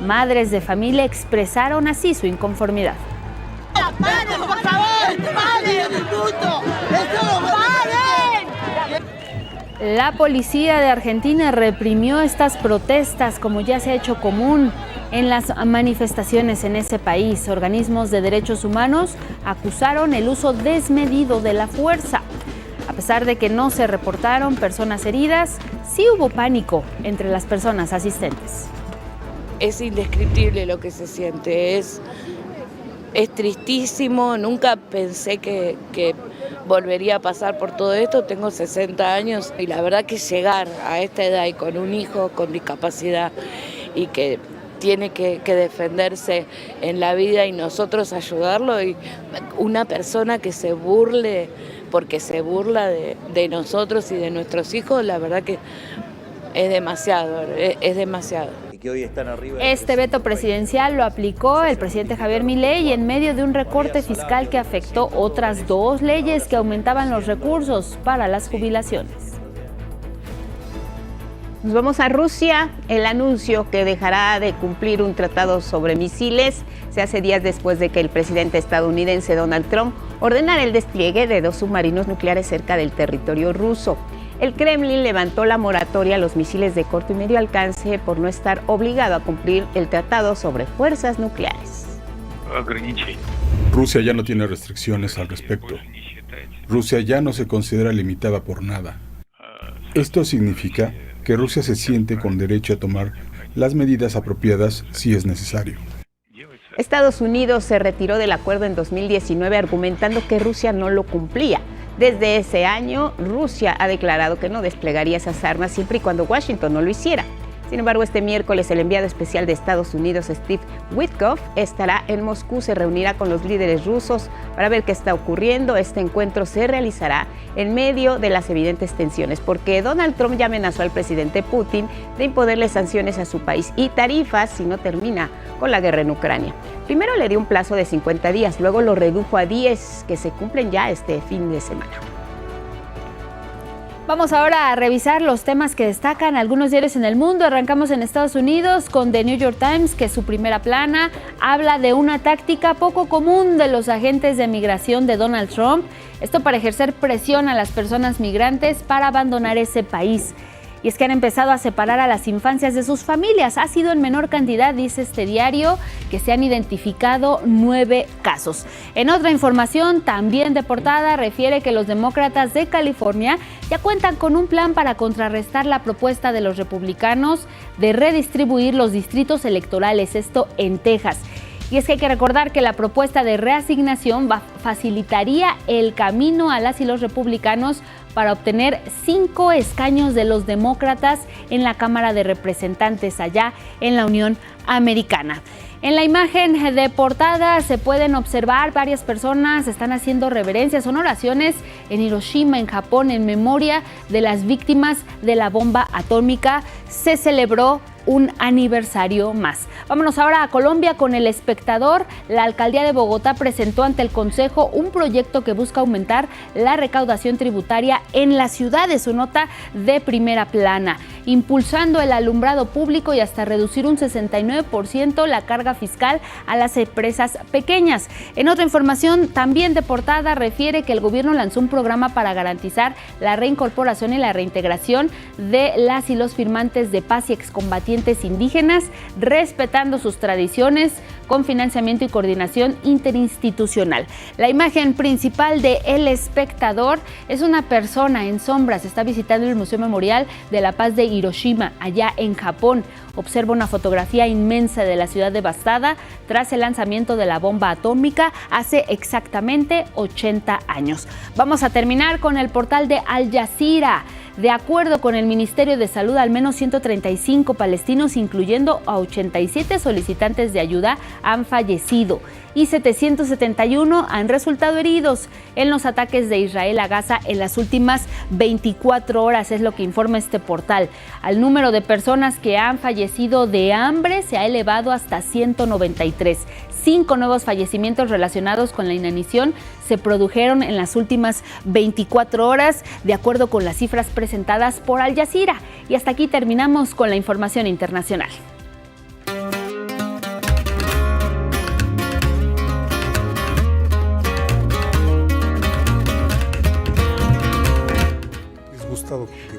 Madres de familia expresaron así su inconformidad. ¡Paren, por favor! ¡Paren, minuto! ¡Paren! La policía de Argentina reprimió estas protestas, como ya se ha hecho común en las manifestaciones en ese país. Organismos de derechos humanos acusaron el uso desmedido de la fuerza. A pesar de que no se reportaron personas heridas, sí hubo pánico entre las personas asistentes. Es indescriptible lo que se siente, es tristísimo. Nunca pensé que volvería a pasar por todo esto. Tengo 60 años y la verdad que llegar a esta edad y con un hijo con discapacidad y que tiene que defenderse en la vida y nosotros ayudarlo, y una persona que se burle porque se burla de nosotros y de nuestros hijos, la verdad que es demasiado, es demasiado. Este veto presidencial lo aplicó el presidente Javier Milei en medio de un recorte fiscal que afectó otras 2 leyes que aumentaban los recursos para las jubilaciones. Nos vamos a Rusia. El anuncio que dejará de cumplir un tratado sobre misiles se hace días después de que el presidente estadounidense Donald Trump ordenara el despliegue de 2 submarinos nucleares cerca del territorio ruso. El Kremlin levantó la moratoria a los misiles de corto y medio alcance por no estar obligado a cumplir el tratado sobre fuerzas nucleares. Rusia ya no tiene restricciones al respecto. Rusia ya no se considera limitada por nada. Esto significa que Rusia se siente con derecho a tomar las medidas apropiadas si es necesario. Estados Unidos se retiró del acuerdo en 2019 argumentando que Rusia no lo cumplía. Desde ese año, Rusia ha declarado que no desplegaría esas armas siempre y cuando Washington no lo hiciera. Sin embargo, este miércoles el enviado especial de Estados Unidos, Steve Witkoff, estará en Moscú, se reunirá con los líderes rusos para ver qué está ocurriendo. Este encuentro se realizará en medio de las evidentes tensiones, porque Donald Trump ya amenazó al presidente Putin de imponerle sanciones a su país y tarifas si no termina con la guerra en Ucrania. Primero le dio un plazo de 50 días, luego lo redujo a 10, que se cumplen ya este fin de semana. Vamos ahora a revisar los temas que destacan algunos diarios en el mundo. Arrancamos en Estados Unidos con The New York Times, que su primera plana habla de una táctica poco común de los agentes de migración de Donald Trump. Esto para ejercer presión a las personas migrantes para abandonar ese país. Y es que han empezado a separar a las infancias de sus familias. Ha sido en menor cantidad, dice este diario, que se han identificado 9 casos. En otra información, también de portada, refiere que los demócratas de California ya cuentan con un plan para contrarrestar la propuesta de los republicanos de redistribuir los distritos electorales, esto en Texas. Y es que hay que recordar que la propuesta de reasignación facilitaría el camino a las y los republicanos para obtener 5 escaños de los demócratas en la Cámara de Representantes allá en la Unión Americana. En la imagen de portada se pueden observar varias personas están haciendo reverencias, son oraciones en Hiroshima, en Japón, en memoria de las víctimas de la bomba atómica. Se celebró un aniversario más. Vámonos ahora a Colombia con El Espectador. La alcaldía de Bogotá presentó ante el Consejo un proyecto que busca aumentar la recaudación tributaria en la ciudad, de su nota de primera plana, impulsando el alumbrado público y hasta reducir un 69% la carga fiscal a las empresas pequeñas. En otra información también de portada refiere que el gobierno lanzó un programa para garantizar la reincorporación y la reintegración de las y los firmantes de paz y excombatientes indígenas, respetando sus tradiciones, con financiamiento y coordinación interinstitucional. La imagen principal de El Espectador es una persona en sombras, está visitando el Museo Memorial de la Paz de Hiroshima, allá en Japón. Observa una fotografía inmensa de la ciudad devastada tras el lanzamiento de la bomba atómica hace exactamente 80 años. Vamos a terminar con el portal de Al Jazeera. De acuerdo con el Ministerio de Salud, al menos 135 palestinos, incluyendo a 87 solicitantes de ayuda, han fallecido y 771 han resultado heridos en los ataques de Israel a Gaza en las últimas 24 horas, es lo que informa este portal. Al número de personas que han fallecido de hambre se ha elevado hasta 193. 5 nuevos fallecimientos relacionados con la inanición se produjeron en las últimas 24 horas, de acuerdo con las cifras presentadas por Al Jazeera. Y hasta aquí terminamos con la información internacional.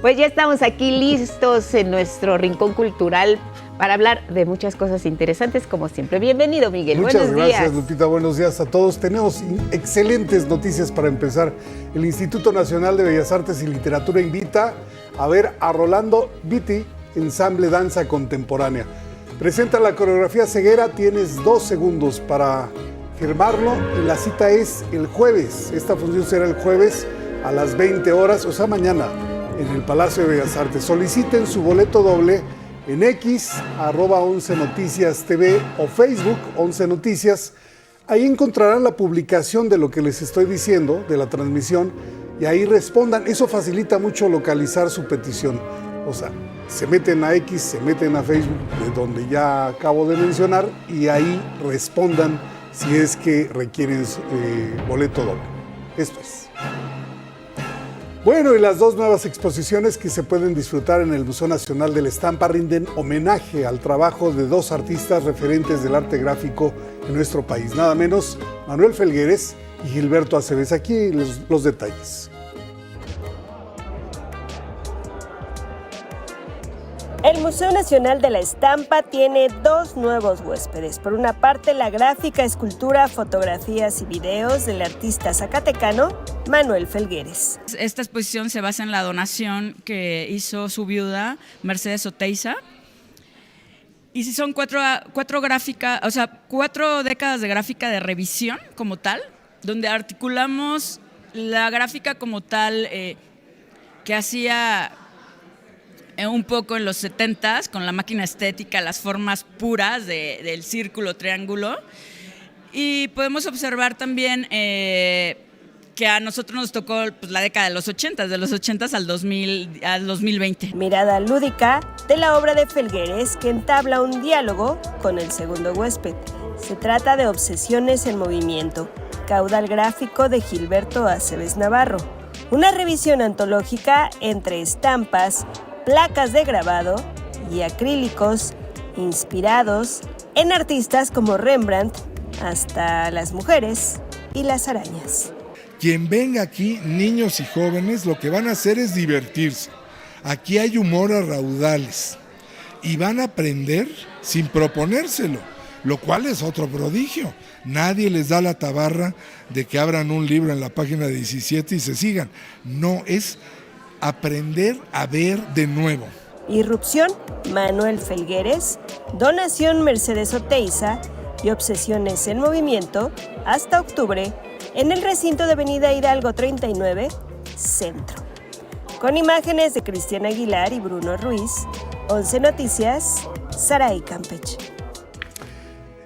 Pues ya estamos aquí listos en nuestro rincón cultural para hablar de muchas cosas interesantes, como siempre. Bienvenido, Miguel. Muchas buenos gracias, días. Lupita. Buenos días a todos. Tenemos excelentes noticias para empezar. El Instituto Nacional de Bellas Artes y Literatura invita a ver a Rolando Vitti, ensamble danza contemporánea. Presenta la coreografía ceguera, tienes 2 segundos para firmarlo y la cita es el jueves. Esta función será el jueves a las 20 horas, o sea, mañana, en el Palacio de Bellas Artes. Soliciten su boleto doble en X, @11noticias TV o Facebook 11 Noticias. Ahí encontrarán la publicación de lo que les estoy diciendo, de la transmisión, y ahí respondan. Eso facilita mucho localizar su petición. O sea, se meten a X, se meten a Facebook, de donde ya acabo de mencionar, y ahí respondan si es que requieren boleto doble. Esto es. Bueno, y las 2 nuevas exposiciones que se pueden disfrutar en el Museo Nacional de la Estampa rinden homenaje al trabajo de 2 artistas referentes del arte gráfico en nuestro país. Nada menos, Manuel Felgueres y Gilberto Aceves. Aquí los detalles. El Museo Nacional de la Estampa tiene 2 nuevos huéspedes. Por una parte, la gráfica, escultura, fotografías y videos del artista zacatecano Manuel Felgueres. Esta exposición se basa en la donación que hizo su viuda, Mercedes Oteiza. Y si son cuatro décadas de gráfica de revisión como tal, donde articulamos la gráfica como tal que hacía un poco en los 70s con la máquina estética, las formas puras del círculo, triángulo. Y podemos observar también que a nosotros nos tocó pues, la década de los 80s al 2020. Mirada lúdica de la obra de Felgueres, que entabla un diálogo con el segundo huésped. Se trata de Obsesiones en movimiento, caudal gráfico de Gilberto Aceves Navarro. Una revisión antológica entre estampas, placas de grabado y acrílicos inspirados en artistas como Rembrandt, hasta las mujeres y las arañas. Quien venga aquí, niños y jóvenes, lo que van a hacer es divertirse. Aquí hay humor a raudales y van a aprender sin proponérselo, lo cual es otro prodigio. Nadie les da la tabarra de que abran un libro en la página 17 y se sigan. No, es aprender a ver de nuevo. Irrupción, Manuel Felgueres. Donación, Mercedes Oteiza. Y Obsesiones en movimiento, hasta octubre, en el recinto de Avenida Hidalgo 39, Centro. Con imágenes de Cristian Aguilar y Bruno Ruiz, 11 Noticias, Saray Campeche.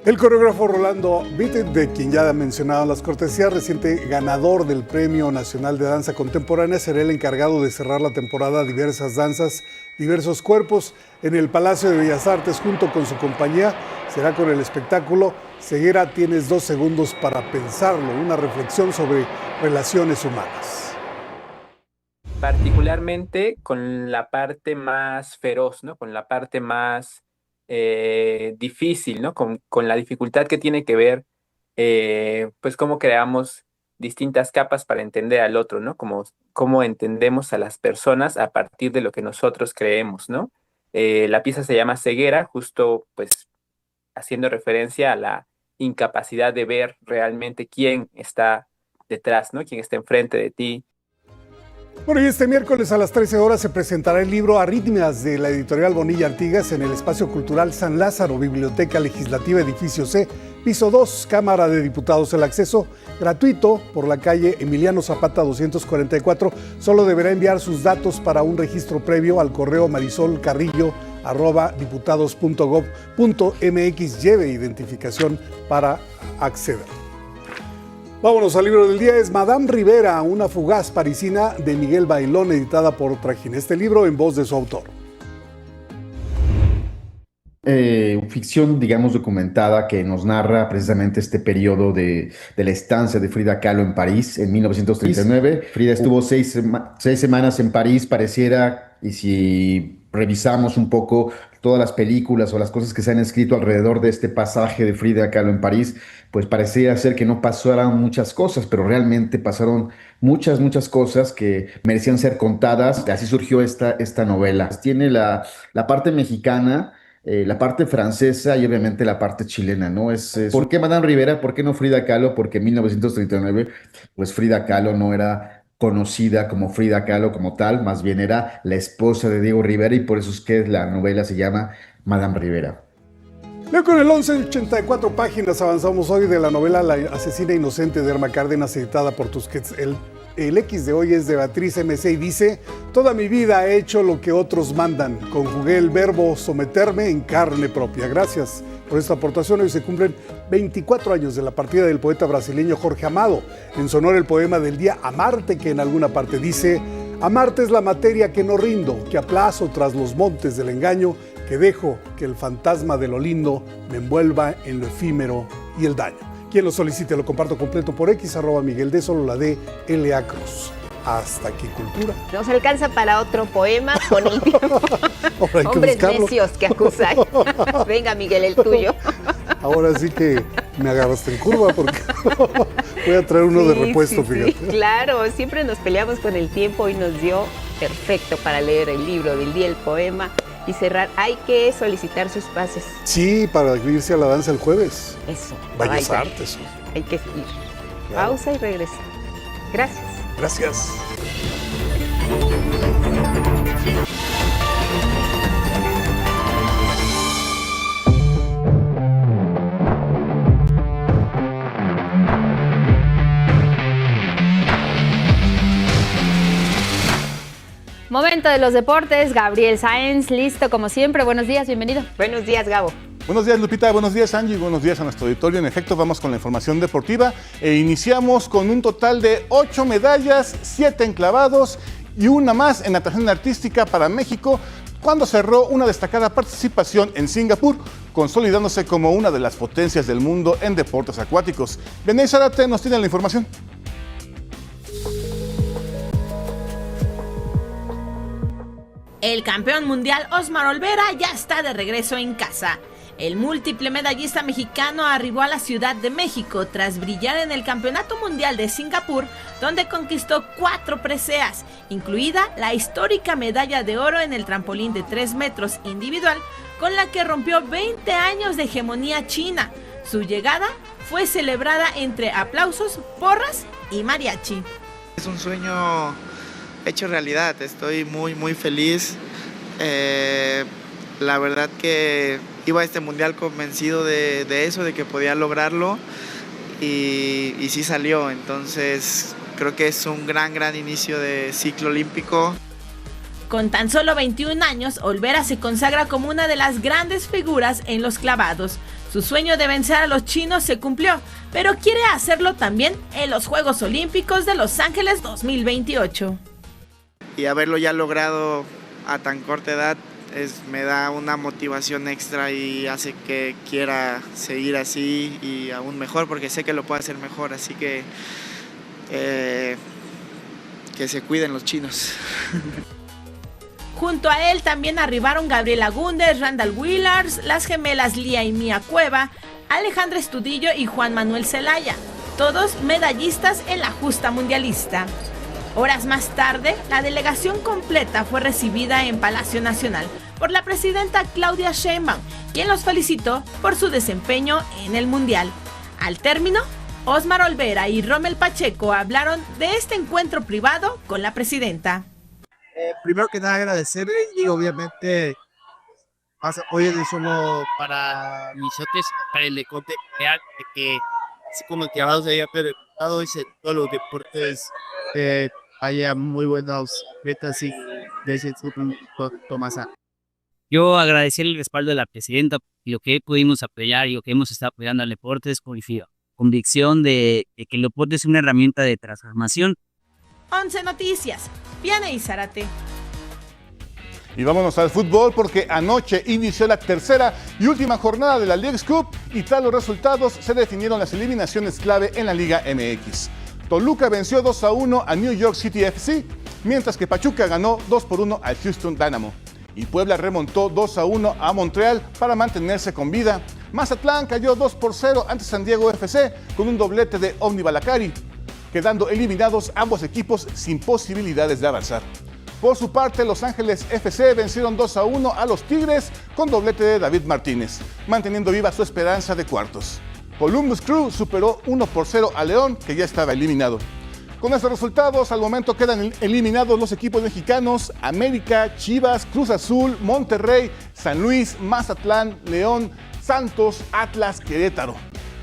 El coreógrafo Rolando Vitti, de quien ya mencionaban las cortesías, reciente ganador del Premio Nacional de Danza Contemporánea, será el encargado de cerrar la temporada Diversas Danzas, Diversos Cuerpos en el Palacio de Bellas Artes junto con su compañía. Será con el espectáculo Ceguera, tienes 2 segundos para pensarlo, una reflexión sobre relaciones humanas. Particularmente con la parte más feroz, ¿no? Con la parte más difícil, ¿no? Con la dificultad que tiene que ver, pues cómo creamos distintas capas para entender al otro, ¿no? Cómo entendemos a las personas a partir de lo que nosotros creemos, ¿no? La pieza se llama Ceguera, justo pues haciendo referencia a la incapacidad de ver realmente quién está detrás, ¿no? Quién está enfrente de ti. Bueno, y este miércoles a las 13 horas se presentará el libro Arritmias de la editorial Bonilla Artigas en el Espacio Cultural San Lázaro, Biblioteca Legislativa, Edificio C, piso 2, Cámara de Diputados. El acceso gratuito por la calle Emiliano Zapata 244. Solo deberá enviar sus datos para un registro previo al correo marisolcarrillo@diputados.gov.mx. Lleve identificación para acceder. Vámonos al libro del día. Es Madame Rivera, una fugaz parisina de Miguel Bailón, editada por Trajín. Este libro en voz de su autor. Ficción, digamos, documentada que nos narra precisamente este periodo de la estancia de Frida Kahlo en París en 1939. Frida estuvo 6 semanas en París, pareciera, y si revisamos un poco todas las películas o las cosas que se han escrito alrededor de este pasaje de Frida Kahlo en París, pues parecía ser que no pasaron muchas cosas, pero realmente pasaron muchas cosas que merecían ser contadas. Así surgió esta novela. Tiene la parte mexicana, la parte francesa y obviamente la parte chilena, ¿no? ¿Por qué Madame Rivera? ¿Por qué no Frida Kahlo? Porque en 1939, pues Frida Kahlo no era conocida como Frida Kahlo como tal, más bien era la esposa de Diego Rivera, y por eso es que la novela se llama Madame Rivera. Leo con el 1184 páginas avanzamos hoy de la novela La asesina inocente de Irma Cárdenas, editada por Tusquets. El X de hoy es de Beatriz MC y dice: toda mi vida he hecho lo que otros mandan, conjugué el verbo someterme en carne propia. Gracias por esta aportación. Hoy se cumplen 24 años de la partida del poeta brasileño Jorge Amado. En su honor, el poema del día Amarte, que en alguna parte dice: amarte es la materia que no rindo, que aplazo tras los montes del engaño, que dejo que el fantasma de lo lindo me envuelva en lo efímero y el daño. Quien lo solicite lo comparto completo por X, @Miguel D, solo la D, LA Cruz. Hasta aquí Cultura. Nos alcanza para otro poema con el tiempo. Hombres necios que acusan. Venga, Miguel, el tuyo. Ahora sí que me agarraste en curva porque voy a traer uno de repuesto, fíjate. Sí, claro, siempre nos peleamos con el tiempo y nos dio perfecto para leer el libro del día, el poema y cerrar. Hay que solicitar sus pases. Sí, para irse a la danza el jueves. Eso. Bellas Artes. Hay que ir. Claro. Pausa y regresa. Gracias. Gracias. momento de los deportes. Gabriel Sáenz, listo como siempre. Buenos días, bienvenido. Buenos días, Gabo. Buenos días, Lupita. Buenos días, Angie. Buenos días a nuestro auditorio. En efecto, vamos con la información deportiva e iniciamos con un total de 8 medallas, 7 en clavados y una más en natación artística para México, cuando cerró una destacada participación en Singapur, consolidándose como una de las potencias del mundo en deportes acuáticos. Benay Zárate nos tiene la información. El campeón mundial Osmar Olvera ya está de regreso en casa. El múltiple medallista mexicano arribó a la Ciudad de México tras brillar en el Campeonato Mundial de Singapur, donde conquistó 4 preseas, incluida la histórica medalla de oro en el trampolín de 3 metros individual, con la que rompió 20 años de hegemonía china. Su llegada fue celebrada entre aplausos, porras y mariachi. Es un sueño hecho realidad, estoy muy feliz. La verdad que iba a este mundial convencido de eso, de que podía lograrlo y sí salió. Entonces creo que es un gran inicio de ciclo olímpico. Con tan solo 21 años, Olvera se consagra como una de las grandes figuras en los clavados. Su sueño de vencer a los chinos se cumplió, pero quiere hacerlo también en los Juegos Olímpicos de Los Ángeles 2028. Y haberlo ya logrado a tan corta edad me da una motivación extra y hace que quiera seguir así y aún mejor, porque sé que lo puedo hacer mejor, así que se cuiden los chinos. Junto a él también arribaron Gabriela Gúndez, Randall Willars, las gemelas Lía y Mía Cueva, Alejandra Estudillo y Juan Manuel Zelaya, todos medallistas en la justa mundialista. Horas más tarde, la delegación completa fue recibida en Palacio Nacional por la presidenta Claudia Sheinbaum, quien los felicitó por su desempeño en el Mundial. Al término, Osmar Olvera y Rommel Pacheco hablaron de este encuentro privado con la presidenta. Primero que nada agradecerle y obviamente más apoyo de solo para Michotes, para el deporte real, que así como el clavado se había preguntado, hice todos los deportes haya muy buenas metas y de ese Tomasa. Yo agradecer el respaldo de la presidenta y lo que pudimos apoyar y lo que hemos estado apoyando al deporte es convicción de que el deporte es una herramienta de transformación. 11 Noticias, Benay Zárate. Y vámonos al fútbol porque anoche inició la tercera y última jornada de la Leagues Cup y tras los resultados se definieron las eliminaciones clave en la Liga MX. Toluca venció 2-1 a New York City FC, mientras que Pachuca ganó 2-1 al Houston Dynamo. Y Puebla remontó 2-1 a Montreal para mantenerse con vida. Mazatlán cayó 2-0 ante San Diego FC con un doblete de Omni Balacari, quedando eliminados ambos equipos sin posibilidades de avanzar. Por su parte, Los Ángeles FC vencieron 2-1 a los Tigres con doblete de David Martínez, manteniendo viva su esperanza de cuartos. Columbus Crew superó 1-0 a León, que ya estaba eliminado. Con estos resultados, al momento quedan eliminados los equipos mexicanos: América, Chivas, Cruz Azul, Monterrey, San Luis, Mazatlán, León, Santos, Atlas, Querétaro.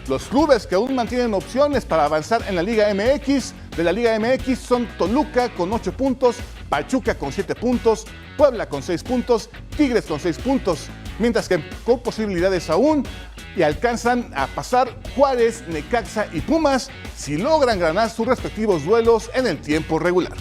Los clubes que aún mantienen opciones para avanzar en la Liga MX, de la Liga MX son Toluca con 8 puntos, Pachuca con 7 puntos, Puebla con 6 puntos, Tigres con 6 puntos, mientras que con posibilidades aún y alcanzan a pasar Juárez, Necaxa y Pumas si logran ganar sus respectivos duelos en el tiempo regular.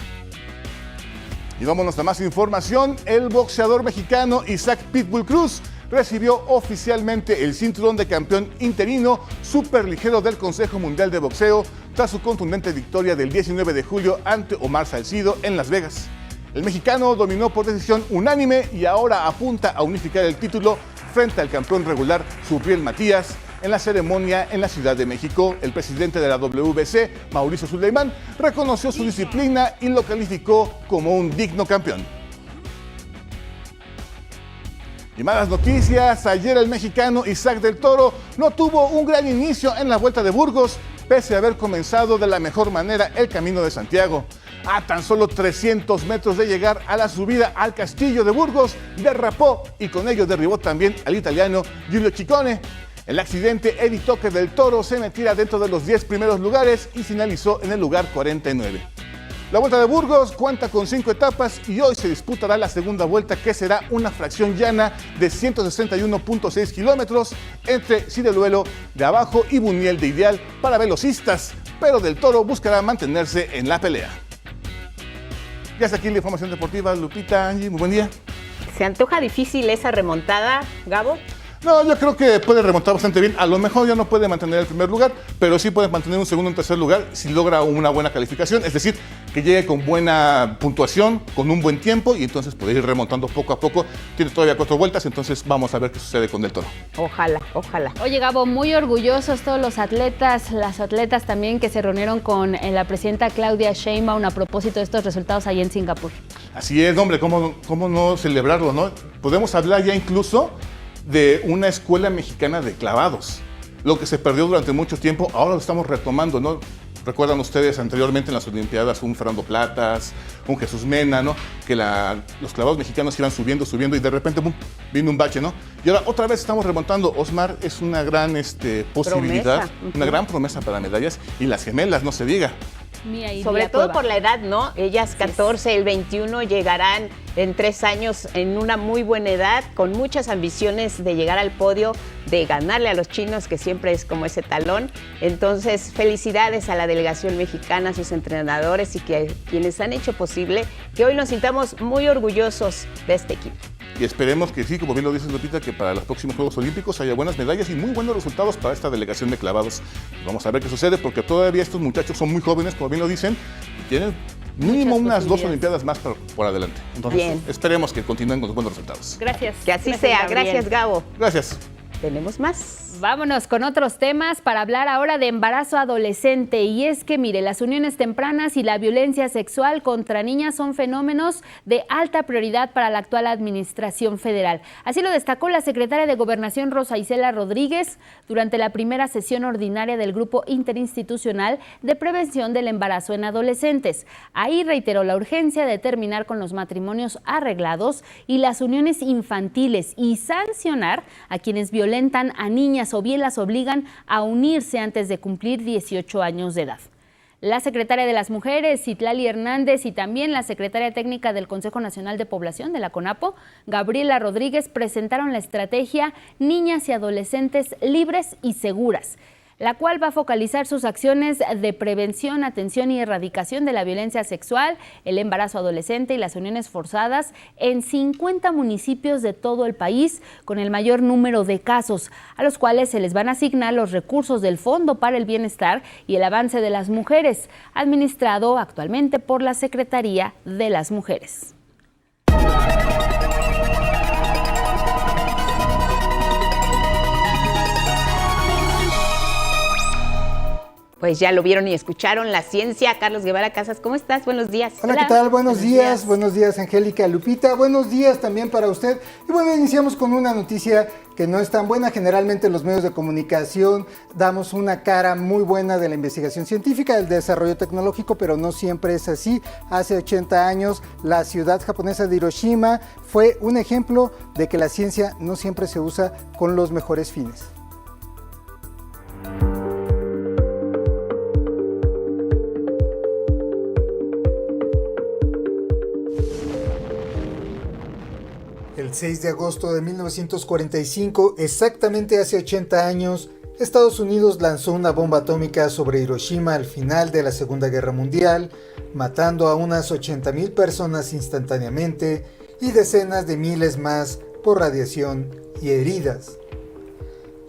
Y vámonos a más información. El boxeador mexicano Isaac Pitbull Cruz recibió oficialmente el cinturón de campeón interino superligero del Consejo Mundial de Boxeo tras su contundente victoria del 19 de julio ante Omar Salcido en Las Vegas. El mexicano dominó por decisión unánime y ahora apunta a unificar el título frente al campeón regular Subriel Matías. En la ceremonia en la Ciudad de México, el presidente de la WBC, Mauricio Sulaimán, reconoció su disciplina y lo calificó como un digno campeón. Y malas noticias, ayer el mexicano Isaac del Toro no tuvo un gran inicio en la Vuelta de Burgos, pese a haber comenzado de la mejor manera el Camino de Santiago. A tan solo 300 metros de llegar a la subida al Castillo de Burgos, derrapó y con ello derribó también al italiano Giulio Ciccone. El accidente evitó que Del Toro se metiera dentro de los 10 primeros lugares y finalizó en el lugar 49. La Vuelta de Burgos cuenta con 5 etapas y hoy se disputará la segunda vuelta, que será una fracción llana de 161.6 kilómetros entre Ciruelo de Abajo y Buniel de Ideal para velocistas, pero Del Toro buscará mantenerse en la pelea. Ya está aquí la información deportiva. Lupita, Angie, muy buen día. ¿Se antoja difícil esa remontada, Gabo? No, yo creo que puede remontar bastante bien. A lo mejor ya no puede mantener el primer lugar, pero sí puede mantener un segundo o un tercer lugar si logra una buena calificación. Es decir, que llegue con buena puntuación, con un buen tiempo, y entonces puede ir remontando poco a poco. Tiene todavía 4 vueltas, entonces vamos a ver qué sucede con Del Toro. Ojalá, ojalá. Oye, Gabo, muy orgullosos todos los atletas, las atletas también que se reunieron con la presidenta Claudia Sheinbaum a propósito de estos resultados ahí en Singapur. Así es, hombre, ¿cómo no celebrarlo, no? Podemos hablar ya incluso de una escuela mexicana de clavados. Lo que se perdió durante mucho tiempo, ahora lo estamos retomando, ¿no? Recuerdan ustedes anteriormente en las Olimpiadas un Fernando Platas, un Jesús Mena, ¿no? Que los clavados mexicanos iban subiendo y de repente ¡pum!, vino un bache, ¿no? Y ahora otra vez estamos remontando. Osmar es una gran posibilidad, una gran promesa para medallas, y las gemelas, no se diga. Sobre todo por la edad, ¿no? Ellas 14, el 21 llegarán en 3 años en una muy buena edad, con muchas ambiciones de llegar al podio, de ganarle a los chinos, que siempre es como ese talón. Entonces, felicidades a la delegación mexicana, a sus entrenadores y quienes han hecho posible que hoy nos sintamos muy orgullosos de este equipo. Y esperemos que sí, como bien lo dices, Lupita, que para los próximos Juegos Olímpicos haya buenas medallas y muy buenos resultados para esta delegación de clavados. Vamos a ver qué sucede, porque todavía estos muchachos son muy jóvenes, como bien lo dicen, y tienen mínimo unas 2 Olimpiadas más por adelante. Entonces, bien, esperemos que continúen con los buenos resultados. Gracias. Que así sea. Gabriel. Gracias, Gabo. Gracias. Tenemos más. Vámonos con otros temas para hablar ahora de embarazo adolescente. Y es que, mire, las uniones tempranas y la violencia sexual contra niñas son fenómenos de alta prioridad para la actual administración federal. Así lo destacó la secretaria de Gobernación, Rosa Isela Rodríguez, durante la primera sesión ordinaria del Grupo Interinstitucional de Prevención del Embarazo en Adolescentes. Ahí reiteró la urgencia de terminar con los matrimonios arreglados y las uniones infantiles y sancionar a quienes violentan a niñas o bien las obligan a unirse antes de cumplir 18 años de edad. La secretaria de las Mujeres, Citlali Hernández, y también la secretaria técnica del Consejo Nacional de Población de la CONAPO, Gabriela Rodríguez, presentaron la estrategia Niñas y Adolescentes Libres y Seguras, la cual va a focalizar sus acciones de prevención, atención y erradicación de la violencia sexual, el embarazo adolescente y las uniones forzadas en 50 municipios de todo el país, con el mayor número de casos, a los cuales se les van a asignar los recursos del Fondo para el Bienestar y el Avance de las Mujeres, administrado actualmente por la Secretaría de las Mujeres. Pues ya lo vieron y escucharon, la ciencia. Carlos Guevara Casas, ¿cómo estás? Buenos días. Hola, ¿qué tal? Buenos días, Angélica, Lupita. Buenos días también para usted. Y bueno, iniciamos con una noticia que no es tan buena. Generalmente los medios de comunicación damos una cara muy buena de la investigación científica, del desarrollo tecnológico, pero no siempre es así. Hace 80 años, la ciudad japonesa de Hiroshima fue un ejemplo de que la ciencia no siempre se usa con los mejores fines. El 6 de agosto de 1945, exactamente hace 80 años, Estados Unidos lanzó una bomba atómica sobre Hiroshima al final de la Segunda Guerra Mundial, matando a unas 80,000 personas instantáneamente y decenas de miles más por radiación y heridas.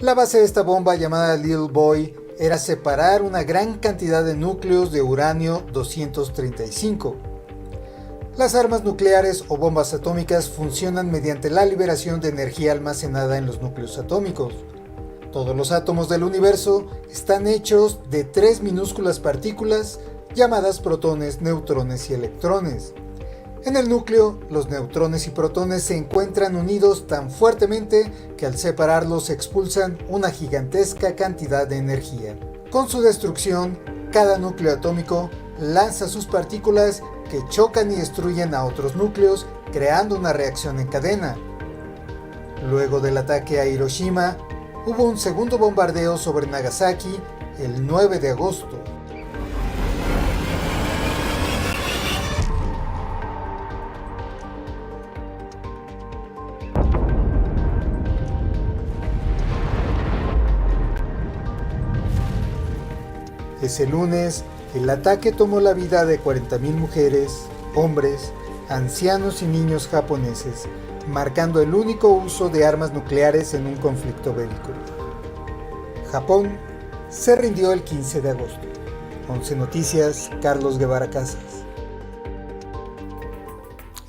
La base de esta bomba, llamada Little Boy, era separar una gran cantidad de núcleos de uranio 235. Las armas nucleares o bombas atómicas funcionan mediante la liberación de energía almacenada en los núcleos atómicos. Todos los átomos del universo están hechos de 3 minúsculas partículas llamadas protones, neutrones y electrones. En el núcleo, los neutrones y protones se encuentran unidos tan fuertemente que al separarlos expulsan una gigantesca cantidad de energía. Con su destrucción, cada núcleo atómico lanza sus partículas que chocan y destruyen a otros núcleos, creando una reacción en cadena. Luego del ataque a Hiroshima, hubo un segundo bombardeo sobre Nagasaki el 9 de agosto. Ese lunes, el ataque tomó la vida de 40.000 mujeres, hombres, ancianos y niños japoneses, marcando el único uso de armas nucleares en un conflicto bélico. Japón se rindió el 15 de agosto. 11 Noticias, Carlos Guevara Casas.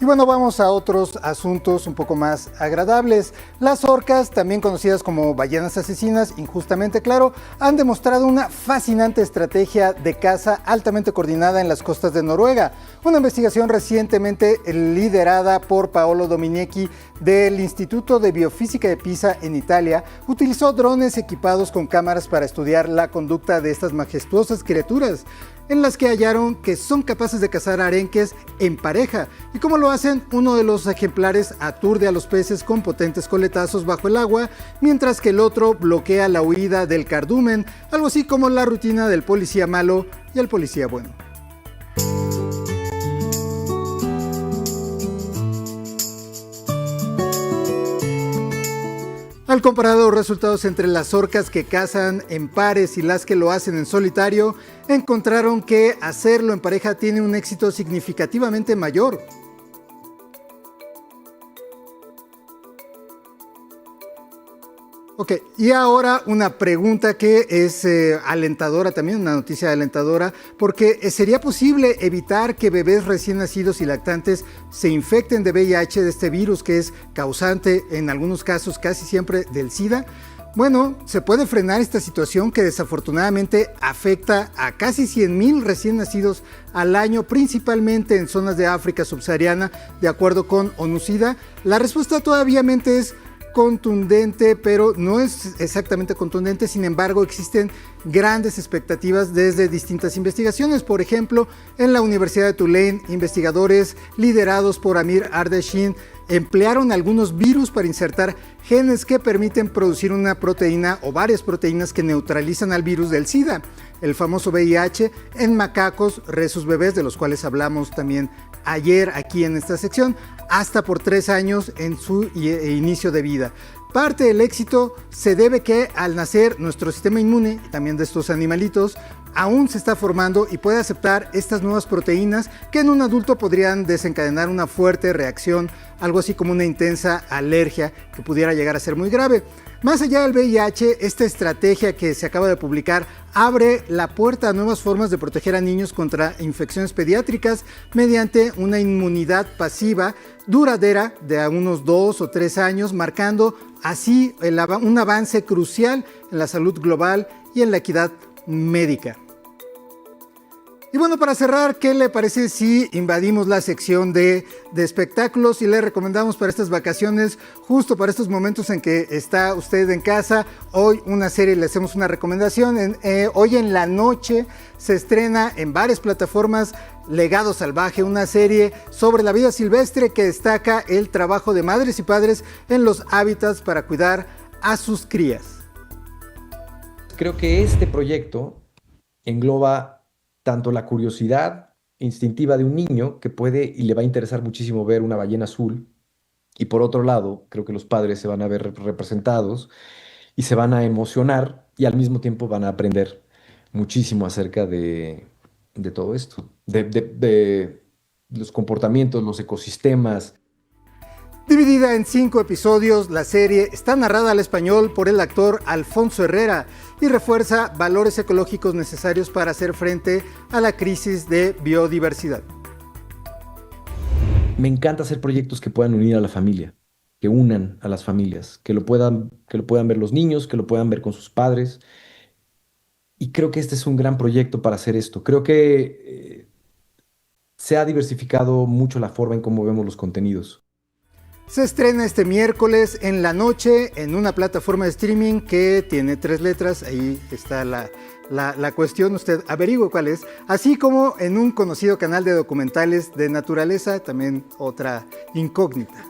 Y bueno, vamos a otros asuntos un poco más agradables. Las orcas, también conocidas como ballenas asesinas, injustamente claro, han demostrado una fascinante estrategia de caza altamente coordinada en las costas de Noruega. Una investigación recientemente liderada por Paolo Dominici del Instituto de Biofísica de Pisa en Italia utilizó drones equipados con cámaras para estudiar la conducta de estas majestuosas criaturas, en las que hallaron que son capaces de cazar arenques en pareja. ¿Y cómo lo hacen? Uno de los ejemplares aturde a los peces con potentes coletazos bajo el agua, mientras que el otro bloquea la huida del cardumen, algo así como la rutina del policía malo y el policía bueno. Al comparar los resultados entre las orcas que cazan en pares y las que lo hacen en solitario, encontraron que hacerlo en pareja tiene un éxito significativamente mayor. Ok, y ahora una pregunta que es alentadora también, una noticia alentadora, porque ¿sería posible evitar que bebés recién nacidos y lactantes se infecten de VIH, de este virus que es causante en algunos casos casi siempre del SIDA? Bueno, se puede frenar esta situación que desafortunadamente afecta a casi 100,000 recién nacidos al año, principalmente en zonas de África subsahariana, de acuerdo con ONU-SIDA. La respuesta todavía es contundente, pero no es exactamente contundente. Sin embargo, existen grandes expectativas desde distintas investigaciones. Por ejemplo, en la Universidad de Tulane, investigadores liderados por Amir Ardeshin emplearon algunos virus para insertar genes que permiten producir una proteína o varias proteínas que neutralizan al virus del SIDA, el famoso VIH, en macacos, rhesus bebés, de los cuales hablamos también ayer aquí en esta sección, hasta por 3 años en su inicio de vida. Parte del éxito se debe que al nacer nuestro sistema inmune, también de estos animalitos, aún se está formando y puede aceptar estas nuevas proteínas que en un adulto podrían desencadenar una fuerte reacción, algo así como una intensa alergia que pudiera llegar a ser muy grave. Más allá del VIH, esta estrategia que se acaba de publicar abre la puerta a nuevas formas de proteger a niños contra infecciones pediátricas mediante una inmunidad pasiva duradera de unos 2 o 3 años, marcando así un avance crucial en la salud global y en la equidad médica. Y bueno, para cerrar, ¿qué le parece si invadimos la sección de espectáculos y le recomendamos para estas vacaciones, justo para estos momentos en que está usted en casa? Hoy una serie, le hacemos una recomendación. Hoy en la noche se estrena en varias plataformas Legado Salvaje, una serie sobre la vida silvestre que destaca el trabajo de madres y padres en los hábitats para cuidar a sus crías. Creo que este proyecto engloba tanto la curiosidad instintiva de un niño que puede y le va a interesar muchísimo ver una ballena azul, y por otro lado, creo que los padres se van a ver representados y se van a emocionar y al mismo tiempo van a aprender muchísimo acerca de todo esto, de los comportamientos, los ecosistemas. Dividida en 5 episodios, la serie está narrada al español por el actor Alfonso Herrera y refuerza valores ecológicos necesarios para hacer frente a la crisis de biodiversidad. Me encanta hacer proyectos que puedan unir a la familia, que unan a las familias, que lo puedan ver los niños, que lo puedan ver con sus padres. Y creo que este es un gran proyecto para hacer esto. Creo que se ha diversificado mucho la forma en cómo vemos los contenidos. Se estrena este miércoles en la noche en una plataforma de streaming que tiene 3 letras. Ahí está la cuestión, usted averigüe cuál es. Así como en un conocido canal de documentales de naturaleza, también otra incógnita.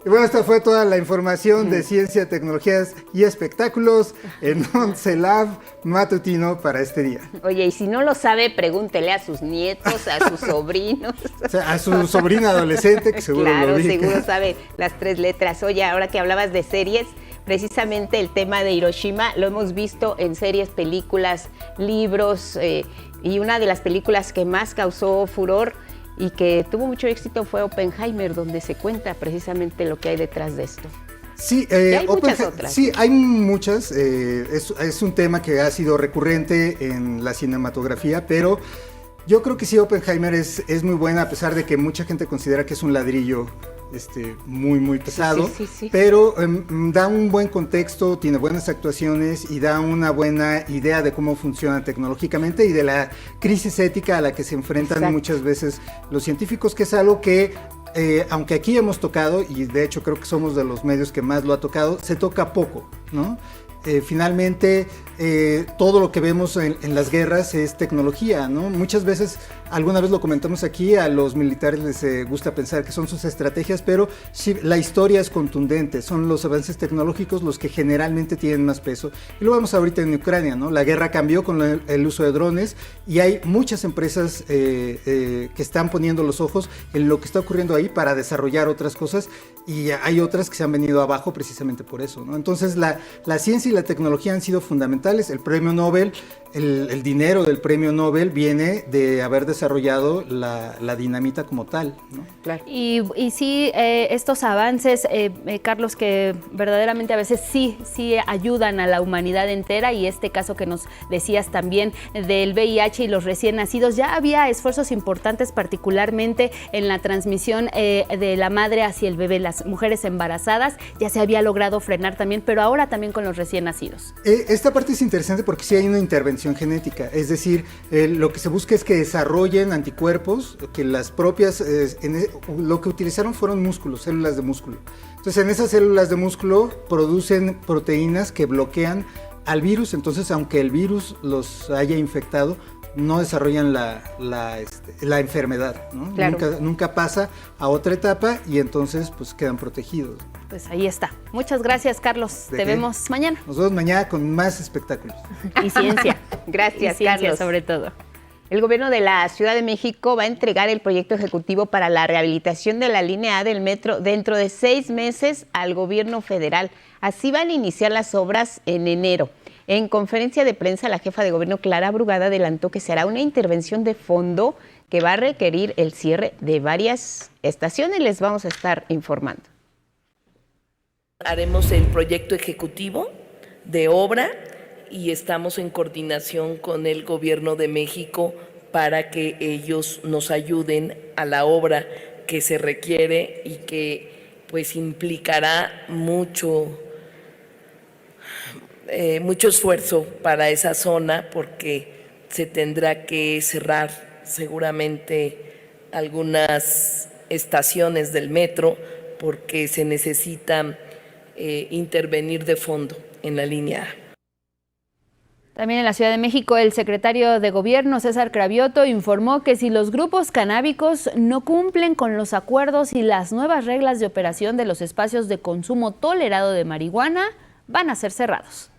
Y bueno, esta fue toda la información de ciencia, tecnologías y espectáculos en Once Lab matutino para este día. Oye, y si no lo sabe, pregúntele a sus nietos, a sus sobrinos. O sea, a su sobrina adolescente, que seguro claro, lo ubica. seguro sabe las 3 letras. Oye, ahora que hablabas de series, precisamente el tema de Hiroshima. Lo hemos visto en series, películas, libros, y una de las películas que más causó furor y que tuvo mucho éxito fue Oppenheimer, donde se cuenta precisamente lo que hay detrás de esto. Sí, hay muchas otras. Sí, hay muchas. Es un tema que ha sido recurrente en la cinematografía, pero yo creo que sí, Oppenheimer es muy buena, a pesar de que mucha gente considera que es un ladrillo muy pesado, sí. Pero da un buen contexto, tiene buenas actuaciones y da una buena idea de cómo funciona tecnológicamente y de la crisis ética a la que se enfrentan muchas veces los científicos, que es algo que aunque aquí hemos tocado, y de hecho creo que somos de los medios que más lo ha tocado, se toca poco, ¿no? Finalmente, todo lo que vemos en las guerras es tecnología, ¿no? Muchas veces, alguna vez lo comentamos aquí, a los militares les gusta pensar que son sus estrategias, pero sí, la historia es contundente, son los avances tecnológicos los que generalmente tienen más peso. Y lo vemos ahorita en Ucrania, ¿no? La guerra cambió con el uso de drones y hay muchas empresas que están poniendo los ojos en lo que está ocurriendo ahí para desarrollar otras cosas, y hay otras que se han venido abajo precisamente por eso, ¿no? Entonces la ciencia y la tecnología han sido fundamentales. El premio Nobel, el dinero del premio Nobel viene de haber desarrollado la dinamita como tal, ¿no? Claro. Y sí, estos avances, Carlos, que verdaderamente a veces sí ayudan a la humanidad entera, y este caso que nos decías también del VIH y los recién nacidos, ya había esfuerzos importantes, particularmente en la transmisión de la madre hacia el bebé, las mujeres embarazadas, ya se había logrado frenar también, pero ahora también con los recién nacidos. Esta parte es interesante porque sí hay una intervención genética, es decir, lo que se busca es que desarrollen anticuerpos, que las propias, lo que utilizaron fueron músculos, células de músculo. Entonces en esas células de músculo producen proteínas que bloquean al virus, entonces aunque el virus los haya infectado, no desarrollan la enfermedad, ¿no? Claro. Nunca pasa a otra etapa y entonces pues quedan protegidos. Pues ahí está. Muchas gracias, Carlos. Te vemos mañana. Nos vemos mañana con más espectáculos. Y ciencia. Gracias, y ciencia, Carlos. sobre todo. El gobierno de la Ciudad de México va a entregar el proyecto ejecutivo para la rehabilitación de la línea A del metro dentro de 6 meses al gobierno federal. Así van a iniciar las obras en enero. En conferencia de prensa, la jefa de gobierno, Clara Brugada, adelantó que será una intervención de fondo que va a requerir el cierre de varias estaciones. Les vamos a estar informando. Haremos el proyecto ejecutivo de obra y estamos en coordinación con el Gobierno de México para que ellos nos ayuden a la obra que se requiere y que pues implicará mucho esfuerzo para esa zona, porque se tendrá que cerrar seguramente algunas estaciones del metro porque se necesita intervenir de fondo en la línea A. También en la Ciudad de México, el secretario de Gobierno, César Cravioto, informó que si los grupos canábicos no cumplen con los acuerdos y las nuevas reglas de operación de los espacios de consumo tolerado de marihuana, van a ser cerrados.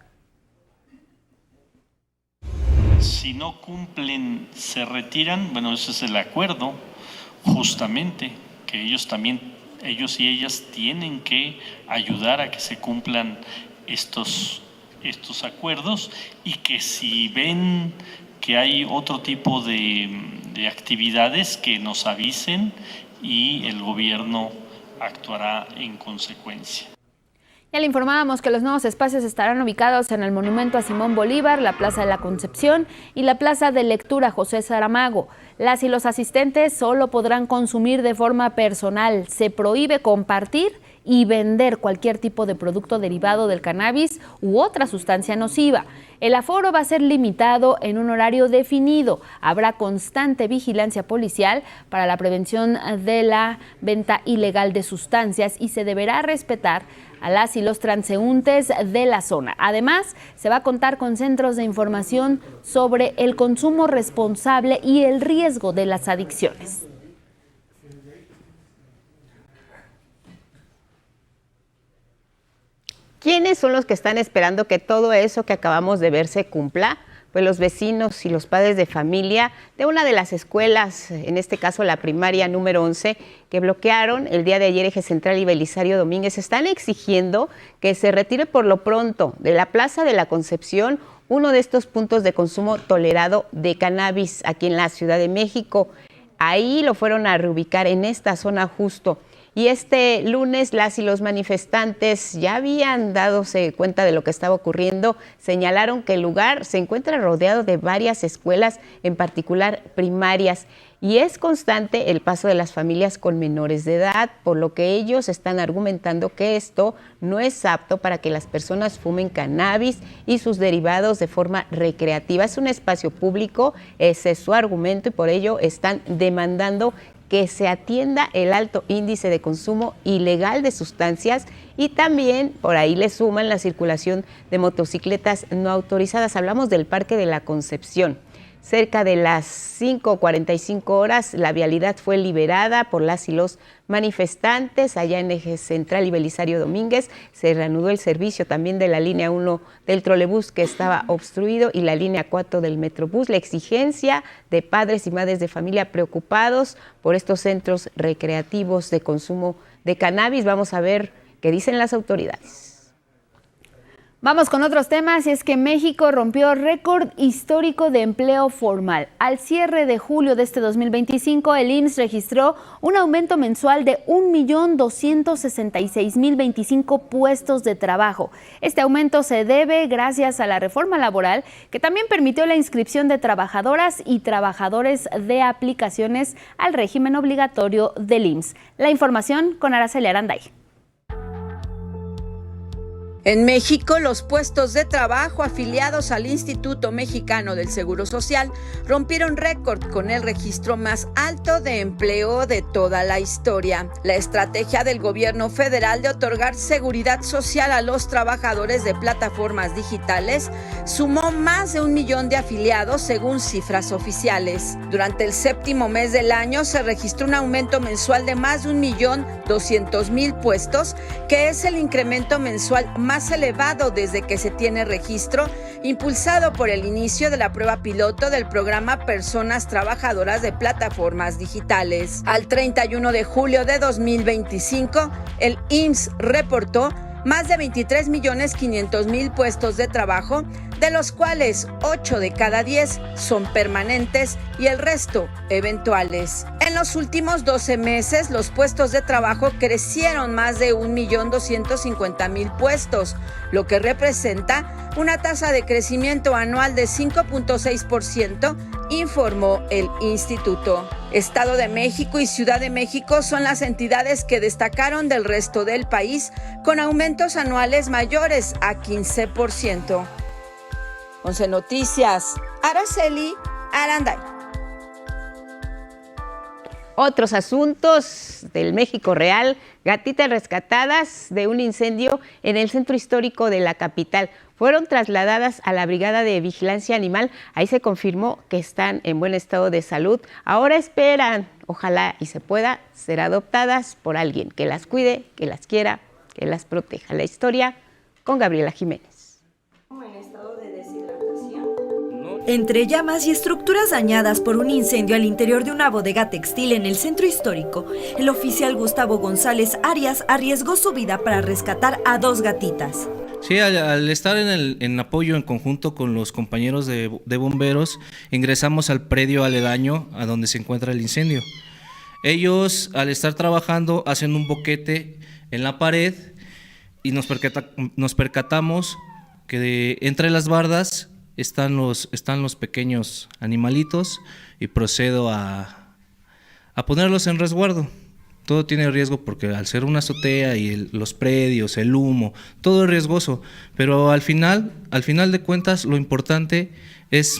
Si no cumplen, se retiran. Bueno, ese es el acuerdo, justamente, que ellos y ellas tienen que ayudar a que se cumplan estos acuerdos, y que si ven que hay otro tipo de actividades, que nos avisen y el gobierno actuará en consecuencia. Ya le informábamos que los nuevos espacios estarán ubicados en el Monumento a Simón Bolívar, la Plaza de la Concepción y la Plaza de Lectura José Saramago. Las y los asistentes solo podrán consumir de forma personal. Se prohíbe compartir y vender cualquier tipo de producto derivado del cannabis u otra sustancia nociva. El aforo va a ser limitado en un horario definido. Habrá constante vigilancia policial para la prevención de la venta ilegal de sustancias y se deberá respetar a las y los transeúntes de la zona. Además, se va a contar con centros de información sobre el consumo responsable y el riesgo de las adicciones. ¿Quiénes son los que están esperando que todo eso que acabamos de ver se cumpla? Pues Pues los vecinos y los padres de familia de una de las escuelas, en este caso la primaria número 11, que bloquearon el día de ayer Eje Central y Belisario Domínguez, están exigiendo que se retire por lo pronto de la Plaza de la Concepción uno de estos puntos de consumo tolerado de cannabis aquí en la Ciudad de México. Ahí lo fueron a reubicar en esta zona justo. Y este lunes las y los manifestantes ya habían dadose cuenta de lo que estaba ocurriendo. Señalaron que el lugar se encuentra rodeado de varias escuelas, en particular primarias, y es constante el paso de las familias con menores de edad, por lo que ellos están argumentando que esto no es apto para que las personas fumen cannabis y sus derivados de forma recreativa. Es un espacio público, ese es su argumento, y por ello están demandando que se atienda el alto índice de consumo ilegal de sustancias, y también por ahí le suman la circulación de motocicletas no autorizadas. Hablamos del Parque de la Concepción. Cerca de las 5:45 horas, la vialidad fue liberada por las y los manifestantes. Allá en Eje Central y Belisario Domínguez se reanudó el servicio también de la línea 1 del trolebús, que estaba obstruido, y la línea 4 del Metrobús. La exigencia de padres y madres de familia preocupados por estos centros recreativos de consumo de cannabis. Vamos a ver qué dicen las autoridades. Vamos con otros temas, y es que México rompió récord histórico de empleo formal. Al cierre de julio de este 2025, el IMSS registró un aumento mensual de 1.266.025 puestos de trabajo. Este aumento se debe gracias a la reforma laboral, que también permitió la inscripción de trabajadoras y trabajadores de aplicaciones al régimen obligatorio del IMSS. La información con Araceli Aranday. En México, los puestos de trabajo afiliados al Instituto Mexicano del Seguro Social rompieron récord con el registro más alto de empleo de toda la historia. La estrategia del gobierno federal de otorgar seguridad social a los trabajadores de plataformas digitales sumó más de 1 millón de afiliados según cifras oficiales. Durante el séptimo mes del año se registró un aumento mensual de más de 1.200.000 puestos, que es el incremento mensual más elevado desde que se tiene registro, impulsado por el inicio de la prueba piloto del programa Personas Trabajadoras de Plataformas Digitales. Al 31 de julio de 2025, el IMSS reportó más de 23.500.000 puestos de trabajo, de los cuales 8 de cada 10 son permanentes y el resto eventuales. En los últimos 12 meses, los puestos de trabajo crecieron más de 1.250.000 puestos, lo que representa una tasa de crecimiento anual de 5.6%, informó el instituto. Estado de México y Ciudad de México son las entidades que destacaron del resto del país, con aumentos anuales mayores a 15%. 11 Noticias, Araceli Aranday. Otros asuntos del México real: gatitas rescatadas de un incendio en el centro histórico de la capital fueron trasladadas a la Brigada de Vigilancia Animal. Ahí se confirmó que están en buen estado de salud. Ahora esperan, ojalá y se pueda, ser adoptadas por alguien que las cuide, que las quiera, que las proteja. La historia con Gabriela Jiménez. Entre llamas y estructuras dañadas por un incendio al interior de una bodega textil en el centro histórico, el oficial Gustavo González Arias arriesgó su vida para rescatar a 2 gatitas. Sí, al estar en apoyo en conjunto con los compañeros de bomberos, ingresamos al predio aledaño a donde se encuentra el incendio. Ellos, al estar trabajando, hacen un boquete en la pared y nos percatamos que entre las bardas están los pequeños animalitos, y procedo a ponerlos en resguardo. Todo tiene riesgo porque al ser una azotea y los predios, el humo, todo es riesgoso, pero al final de cuentas lo importante es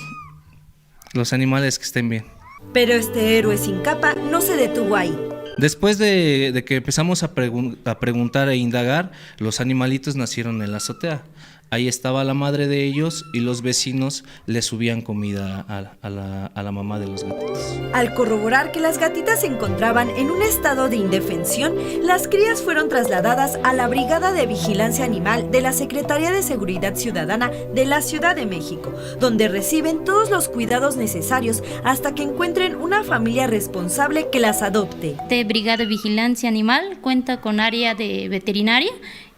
los animales que estén bien. Pero este héroe sin capa no se detuvo ahí. Después de que empezamos a preguntar e indagar, los animalitos nacieron en la azotea. Ahí estaba la madre de ellos y los vecinos le subían comida a la mamá de los gatitos. Al corroborar que las gatitas se encontraban en un estado de indefensión, las crías fueron trasladadas a la Brigada de Vigilancia Animal de la Secretaría de Seguridad Ciudadana de la Ciudad de México, donde reciben todos los cuidados necesarios hasta que encuentren una familia responsable que las adopte. De Brigada de Vigilancia Animal cuenta con área de veterinaria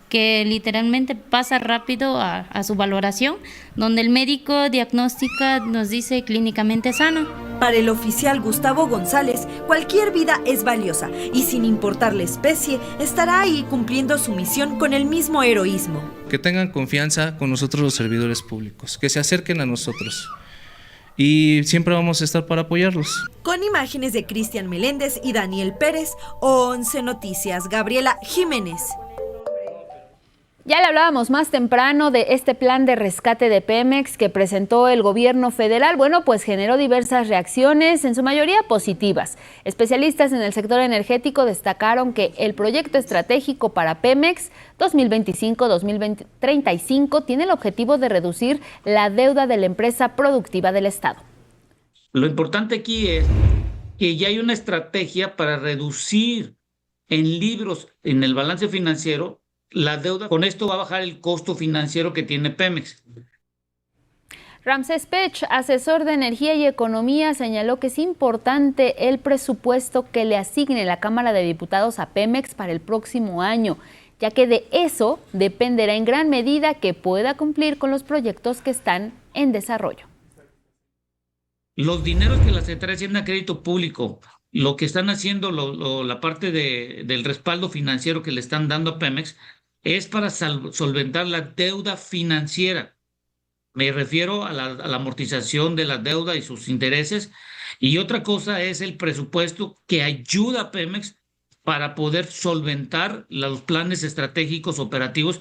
que literalmente pasa rápido a su valoración, donde el médico diagnostica, nos dice clínicamente sano. Para el oficial Gustavo González, cualquier vida es valiosa y sin importar la especie, estará ahí cumpliendo su misión con el mismo heroísmo. Que tengan confianza con nosotros los servidores públicos, que se acerquen a nosotros y siempre vamos a estar para apoyarlos. Con imágenes de Cristian Meléndez y Daniel Pérez, 11 Noticias, Gabriela Jiménez. Ya le hablábamos más temprano de este plan de rescate de Pemex que presentó el gobierno federal. Bueno, pues generó diversas reacciones, en su mayoría positivas. Especialistas en el sector energético destacaron que el proyecto estratégico para Pemex 2025-2035 tiene el objetivo de reducir la deuda de la empresa productiva del Estado. Lo importante aquí es que ya hay una estrategia para reducir en libros, en el balance financiero, la deuda. Con esto va a bajar el costo financiero que tiene Pemex. Ramsés Pech, asesor de Energía y Economía, señaló que es importante el presupuesto que le asigne la Cámara de Diputados a Pemex para el próximo año, ya que de eso dependerá en gran medida que pueda cumplir con los proyectos que están en desarrollo. Los dineros que la Secretaría de Hacienda Crédito Público, lo que están haciendo, la parte del respaldo financiero que le están dando a Pemex, es para solventar la deuda financiera. Me refiero a la amortización de la deuda y sus intereses. Y otra cosa es el presupuesto que ayuda a Pemex para poder solventar los planes estratégicos operativos.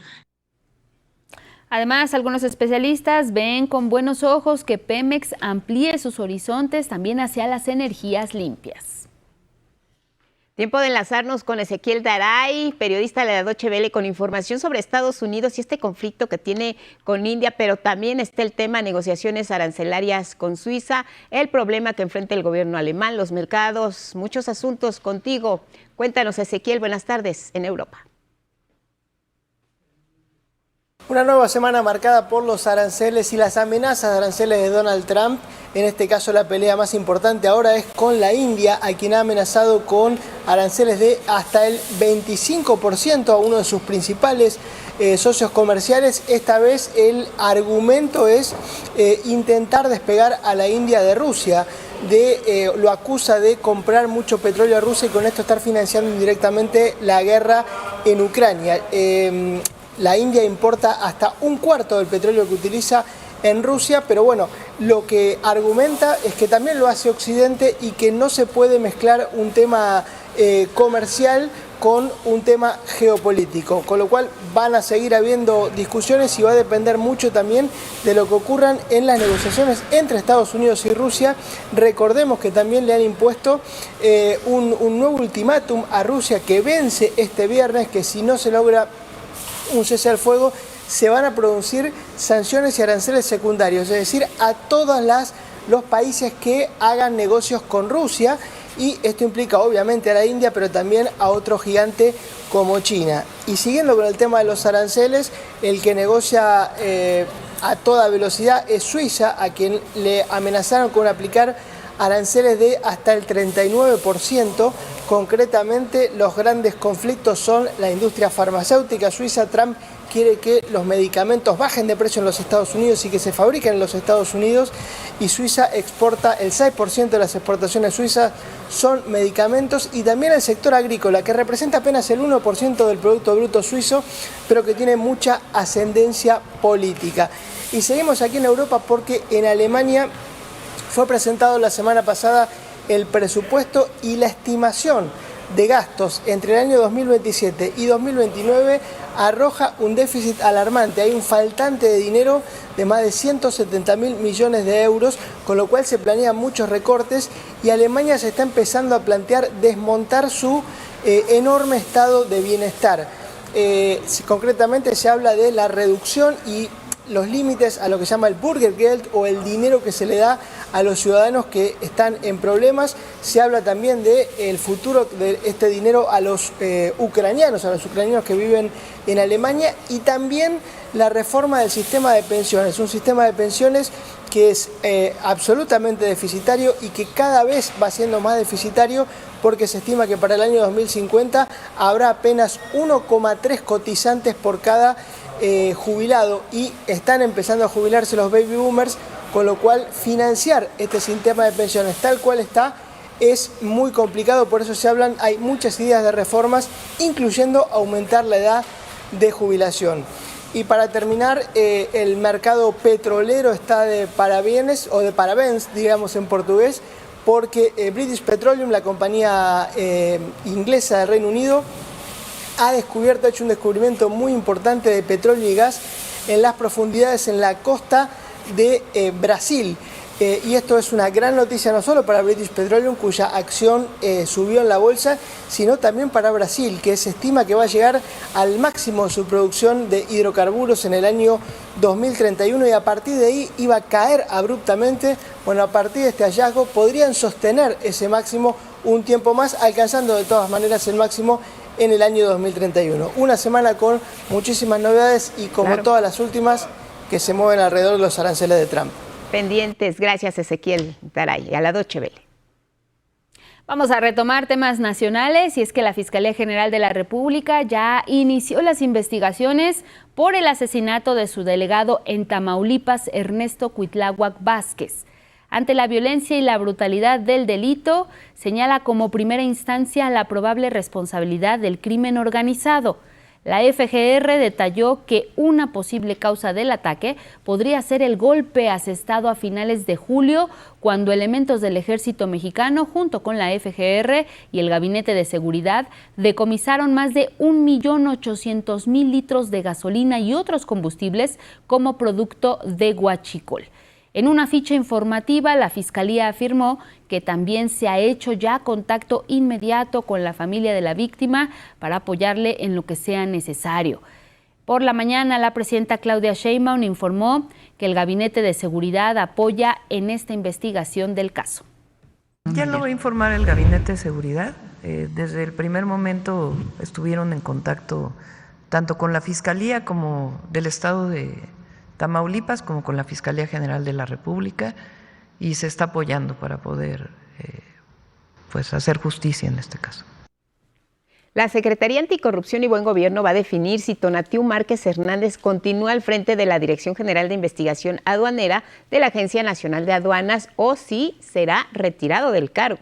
Además, algunos especialistas ven con buenos ojos que Pemex amplíe sus horizontes también hacia las energías limpias. Tiempo de enlazarnos con Ezequiel Garay, periodista de la Deutsche Welle, con información sobre Estados Unidos y este conflicto que tiene con India, pero también está el tema negociaciones arancelarias con Suiza, el problema que enfrenta el gobierno alemán, los mercados, muchos asuntos contigo. Cuéntanos, Ezequiel, buenas tardes en Europa. Una nueva semana marcada por los aranceles y las amenazas de aranceles de Donald Trump. En este caso la pelea más importante ahora es con la India, a quien ha amenazado con aranceles de hasta el 25% a uno de sus principales socios comerciales. Esta vez el argumento es intentar despegar a la India de Rusia. Lo acusa de comprar mucho petróleo a Rusia y con esto estar financiando indirectamente la guerra en Ucrania. La India importa hasta un cuarto del petróleo que utiliza en Rusia, pero bueno, lo que argumenta es que también lo hace Occidente y que no se puede mezclar un tema comercial con un tema geopolítico, con lo cual van a seguir habiendo discusiones y va a depender mucho también de lo que ocurran en las negociaciones entre Estados Unidos y Rusia. Recordemos que también le han impuesto un nuevo ultimátum a Rusia que vence este viernes, que si no se logra un cese al fuego, se van a producir sanciones y aranceles secundarios, es decir, a todos los países que hagan negocios con Rusia, y esto implica obviamente a la India, pero también a otro gigante como China. Y siguiendo con el tema de los aranceles, el que negocia a toda velocidad es Suiza, a quien le amenazaron con aplicar aranceles de hasta el 39%. Concretamente, los grandes conflictos son la industria farmacéutica suiza. Trump quiere que los medicamentos bajen de precio en los Estados Unidos y que se fabriquen en los Estados Unidos, y Suiza exporta, el 6% de las exportaciones suizas son medicamentos, y también el sector agrícola, que representa apenas el 1% del Producto Bruto suizo, pero que tiene mucha ascendencia política. Y seguimos aquí en Europa porque en Alemania fue presentado la semana pasada el presupuesto y la estimación de gastos entre el año 2027 y 2029 arroja un déficit alarmante. Hay un faltante de dinero de más de 170.000 millones de euros, con lo cual se planean muchos recortes, y Alemania se está empezando a plantear desmontar su enorme estado de bienestar. Concretamente se habla de la reducción y los límites a lo que se llama el Bürgergeld o el dinero que se le da a los ciudadanos que están en problemas. Se habla también del futuro de este dinero a los ucranianos que viven en Alemania, y también la reforma del sistema de pensiones, un sistema de pensiones que es absolutamente deficitario y que cada vez va siendo más deficitario, porque se estima que para el año 2050 habrá apenas 1,3 cotizantes por cada jubilado, y están empezando a jubilarse los baby boomers, con lo cual financiar este sistema de pensiones tal cual está es muy complicado. Por eso hay muchas ideas de reformas, incluyendo aumentar la edad de jubilación. Y para terminar, el mercado petrolero está de parabienes, o de parabéns, digamos en portugués, porque British Petroleum, la compañía inglesa del Reino Unido, ha hecho un descubrimiento muy importante de petróleo y gas en las profundidades en la costa de Brasil. Y esto es una gran noticia no solo para British Petroleum, cuya acción subió en la bolsa, sino también para Brasil, que se estima que va a llegar al máximo de su producción de hidrocarburos en el año 2031, y a partir de ahí iba a caer abruptamente. Bueno, a partir de este hallazgo podrían sostener ese máximo un tiempo más, alcanzando de todas maneras el máximo en el año 2031. Una semana con muchísimas novedades y, como todas las últimas, que se mueven alrededor de los aranceles de Trump. Pendientes, gracias Ezequiel Garay, a la Deutsche Welle. Vamos a retomar temas nacionales, y es que la Fiscalía General de la República ya inició las investigaciones por el asesinato de su delegado en Tamaulipas, Ernesto Cuitláhuac Vázquez. Ante la violencia y la brutalidad del delito, señala como primera instancia la probable responsabilidad del crimen organizado. La FGR detalló que una posible causa del ataque podría ser el golpe asestado a finales de julio, cuando elementos del Ejército Mexicano, junto con la FGR y el Gabinete de Seguridad, decomisaron más de 1.800.000 litros de gasolina y otros combustibles como producto de huachicol. En una ficha informativa, la Fiscalía afirmó que también se ha hecho ya contacto inmediato con la familia de la víctima para apoyarle en lo que sea necesario. Por la mañana, la presidenta Claudia Sheinbaum informó que el Gabinete de Seguridad apoya en esta investigación del caso. Ya lo va a informar el Gabinete de Seguridad. Desde el primer momento estuvieron en contacto tanto con la Fiscalía como del Estado de Tamaulipas, como con la Fiscalía General de la República, y se está apoyando para poder hacer justicia en este caso. La Secretaría Anticorrupción y Buen Gobierno va a definir si Tonatiuh Márquez Hernández continúa al frente de la Dirección General de Investigación Aduanera de la Agencia Nacional de Aduanas, o si será retirado del cargo.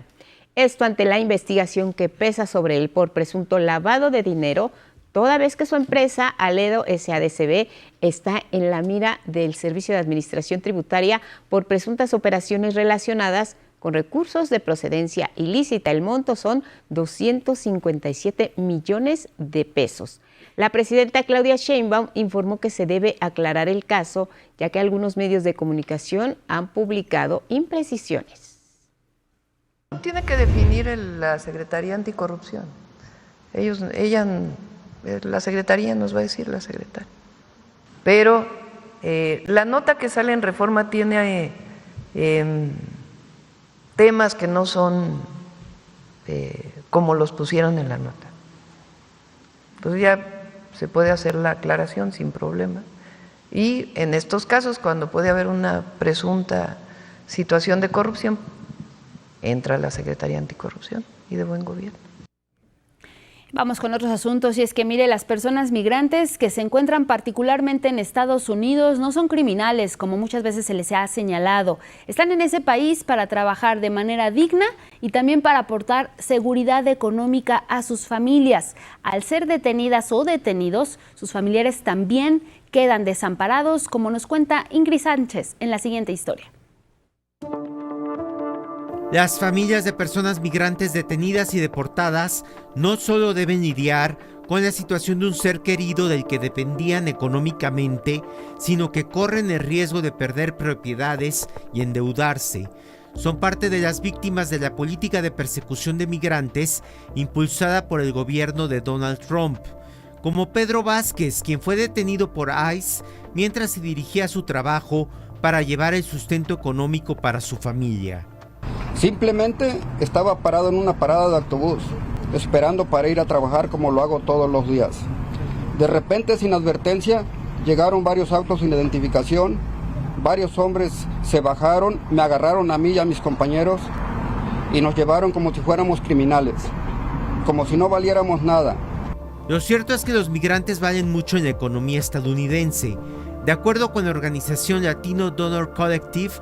Esto ante la investigación que pesa sobre él por presunto lavado de dinero, toda vez que su empresa, Aledo SADCB, está en la mira del Servicio de Administración Tributaria por presuntas operaciones relacionadas con recursos de procedencia ilícita. El monto son 257 millones de pesos. La presidenta Claudia Sheinbaum informó que se debe aclarar el caso, ya que algunos medios de comunicación han publicado imprecisiones. Tiene que definir la Secretaría Anticorrupción. La Secretaría nos va a decir la secretaria. Pero la nota que sale en Reforma tiene temas que no son como los pusieron en la nota. Pues ya se puede hacer la aclaración sin problema. Y en estos casos, cuando puede haber una presunta situación de corrupción, entra la Secretaría Anticorrupción y de Buen Gobierno. Vamos con otros asuntos, y es que mire, las personas migrantes que se encuentran particularmente en Estados Unidos no son criminales, como muchas veces se les ha señalado. Están en ese país para trabajar de manera digna y también para aportar seguridad económica a sus familias. Al ser detenidas o detenidos, sus familiares también quedan desamparados, como nos cuenta Ingrid Sánchez en la siguiente historia. Las familias de personas migrantes detenidas y deportadas no solo deben lidiar con la situación de un ser querido del que dependían económicamente, sino que corren el riesgo de perder propiedades y endeudarse. Son parte de las víctimas de la política de persecución de migrantes impulsada por el gobierno de Donald Trump. como Pedro Vázquez, quien fue detenido por ICE mientras se dirigía a su trabajo para llevar el sustento económico para su familia. Simplemente estaba parado en una parada de autobús, esperando para ir a trabajar como lo hago todos los días. De repente, sin advertencia, llegaron varios autos sin identificación, varios hombres se bajaron, me agarraron a mí y a mis compañeros y nos llevaron como si fuéramos criminales, como si no valiéramos nada. Lo cierto es que los migrantes valen mucho en la economía estadounidense. De acuerdo con la organización Latino Donor Collective,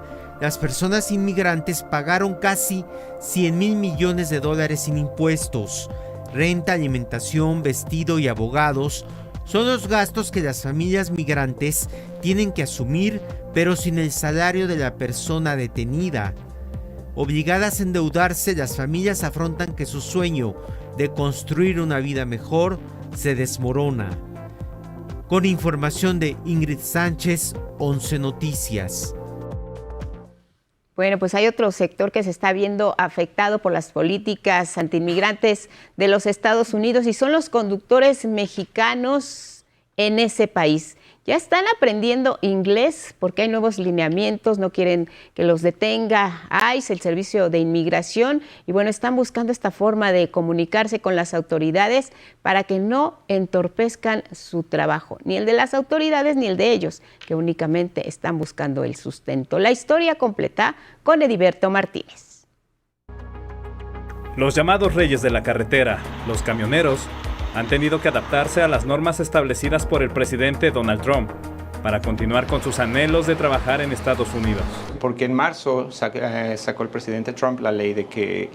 las personas inmigrantes pagaron casi $100 mil millones sin impuestos. Renta, alimentación, vestido y abogados son los gastos que las familias migrantes tienen que asumir, pero sin el salario de la persona detenida. Obligadas a endeudarse, las familias afrontan que su sueño de construir una vida mejor se desmorona. Con información de Ingrid Sánchez, 11 Noticias. Bueno, pues hay otro sector que se está viendo afectado por las políticas antiinmigrantes de los Estados Unidos y son los conductores mexicanos en ese país. Ya están aprendiendo inglés porque hay nuevos lineamientos, no quieren que los detenga ICE, el Servicio de Inmigración, y bueno, están buscando esta forma de comunicarse con las autoridades para que no entorpezcan su trabajo, ni el de las autoridades ni el de ellos, que únicamente están buscando el sustento. La historia completa con Ediberto Martínez. Los llamados reyes de la carretera, los camioneros, han tenido que adaptarse a las normas establecidas por el presidente Donald Trump para continuar con sus anhelos de trabajar en Estados Unidos. Porque en marzo sacó el presidente Trump la ley de que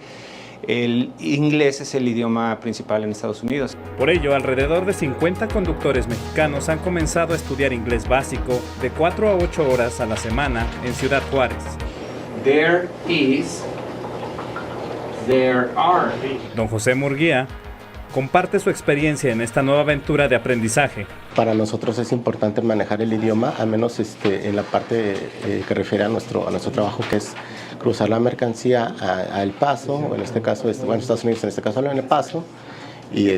el inglés es el idioma principal en Estados Unidos. Por ello, alrededor de 50 conductores mexicanos han comenzado a estudiar inglés básico de 4 a 8 horas a la semana en Ciudad Juárez. Don José Murguía comparte su experiencia en esta nueva aventura de aprendizaje. Para nosotros es importante manejar el idioma, al menos en la parte que refiere a nuestro trabajo, que es cruzar la mercancía a El Paso, o en este caso, Estados Unidos, en este caso en El Paso, y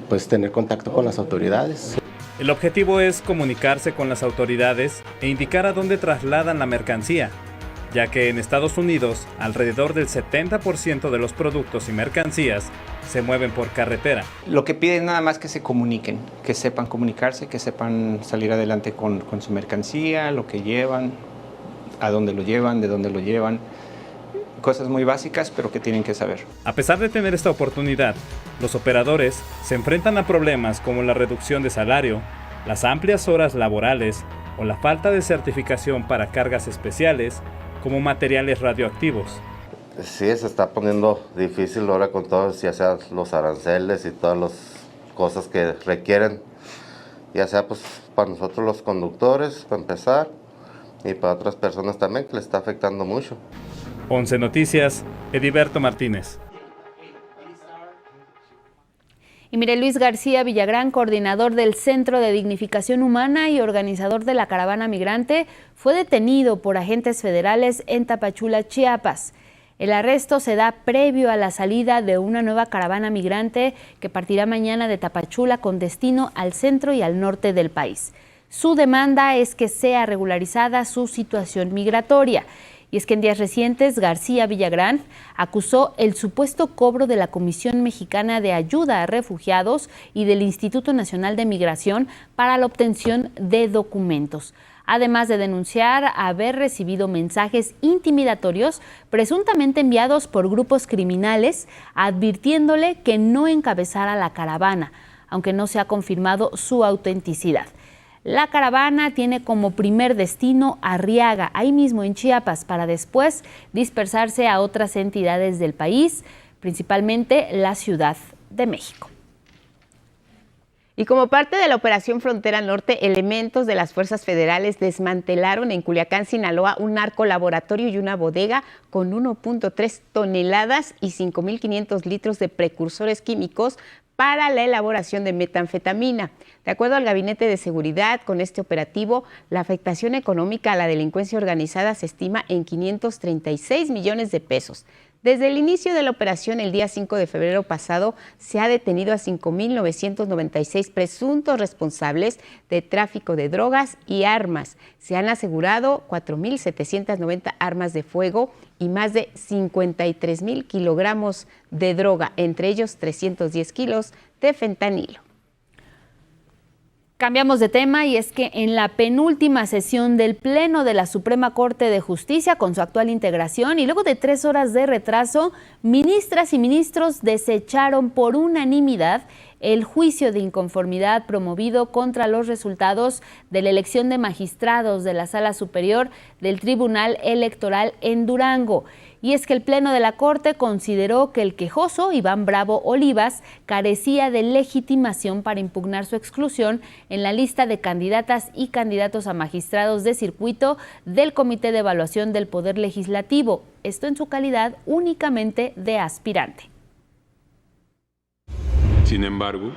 pues tener contacto con las autoridades. El objetivo es comunicarse con las autoridades e indicar a dónde trasladan la mercancía, ya que en Estados Unidos alrededor del 70% de los productos y mercancías se mueven por carretera. Lo que piden nada más que se comuniquen, que sepan comunicarse, que sepan salir adelante con su mercancía, lo que llevan, a dónde lo llevan, de dónde lo llevan. Cosas muy básicas, pero que tienen que saber. A pesar de tener esta oportunidad, los operadores se enfrentan a problemas como la reducción de salario, las amplias horas laborales o la falta de certificación para cargas especiales como materiales radioactivos. Sí, se está poniendo difícil ahora con todo, ya sea los aranceles y todas las cosas que requieren, ya sea pues para nosotros los conductores, para empezar, y para otras personas también, que les está afectando mucho. 11 Noticias, Ediberto Martínez. Y mire, Luis García Villagrán, coordinador del Centro de Dignificación Humana y organizador de la caravana migrante, fue detenido por agentes federales en Tapachula, Chiapas. El arresto se da previo a la salida de una nueva caravana migrante que partirá mañana de Tapachula con destino al centro y al norte del país. Su demanda es que sea regularizada su situación migratoria. Y es que en días recientes García Villagrán acusó el supuesto cobro de la Comisión Mexicana de Ayuda a Refugiados y del Instituto Nacional de Migración para la obtención de documentos, además de denunciar haber recibido mensajes intimidatorios presuntamente enviados por grupos criminales, advirtiéndole que no encabezara la caravana, aunque no se ha confirmado su autenticidad. La caravana tiene como primer destino Arriaga, ahí mismo en Chiapas, para después dispersarse a otras entidades del país, principalmente la Ciudad de México. Y como parte de la Operación Frontera Norte, elementos de las fuerzas federales desmantelaron en Culiacán, Sinaloa, un narcolaboratorio y una bodega con 1.3 toneladas y 5.500 litros de precursores químicos para la elaboración de metanfetamina. De acuerdo al Gabinete de Seguridad, con este operativo, la afectación económica a la delincuencia organizada se estima en 536 millones de pesos. Desde el inicio de la operación, el día 5 de febrero pasado, se ha detenido a 5.996 presuntos responsables de tráfico de drogas y armas. Se han asegurado 4.790 armas de fuego y más de 53.000 kilogramos de droga, entre ellos 310 kilos de fentanilo. Cambiamos de tema y es que en la penúltima sesión del Pleno de la Suprema Corte de Justicia, con su actual integración y luego de 3 horas de retraso, ministras y ministros desecharon por unanimidad el juicio de inconformidad promovido contra los resultados de la elección de magistrados de la Sala Superior del Tribunal Electoral en Durango. Y es que el Pleno de la Corte consideró que el quejoso Iván Bravo Olivas carecía de legitimación para impugnar su exclusión en la lista de candidatas y candidatos a magistrados de circuito del Comité de Evaluación del Poder Legislativo, esto en su calidad únicamente de aspirante. Sin embargo,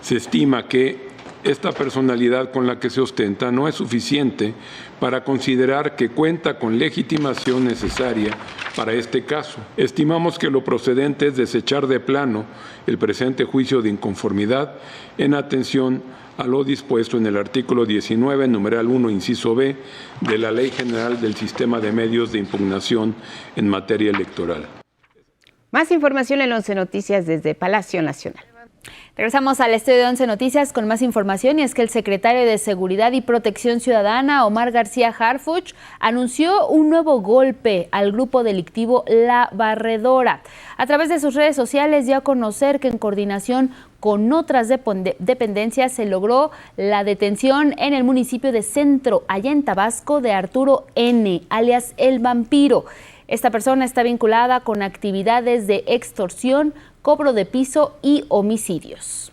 se estima que esta personalidad con la que se ostenta no es suficiente para considerar que cuenta con legitimación necesaria para este caso. Estimamos que lo procedente es desechar de plano el presente juicio de inconformidad en atención a lo dispuesto en el artículo 19, numeral 1, inciso B, de la Ley General del Sistema de Medios de Impugnación en materia electoral. Más información en 11 Noticias desde Palacio Nacional. Regresamos al estudio de 11 Noticias con más información, y es que el secretario de Seguridad y Protección Ciudadana, Omar García Harfuch, anunció un nuevo golpe al grupo delictivo La Barredora. A través de sus redes sociales dio a conocer que en coordinación con otras dependencias se logró la detención en el municipio de Centro, allá en Tabasco, de Arturo N., alias El Vampiro. Esta persona está vinculada con actividades de extorsión, cobro de piso y homicidios.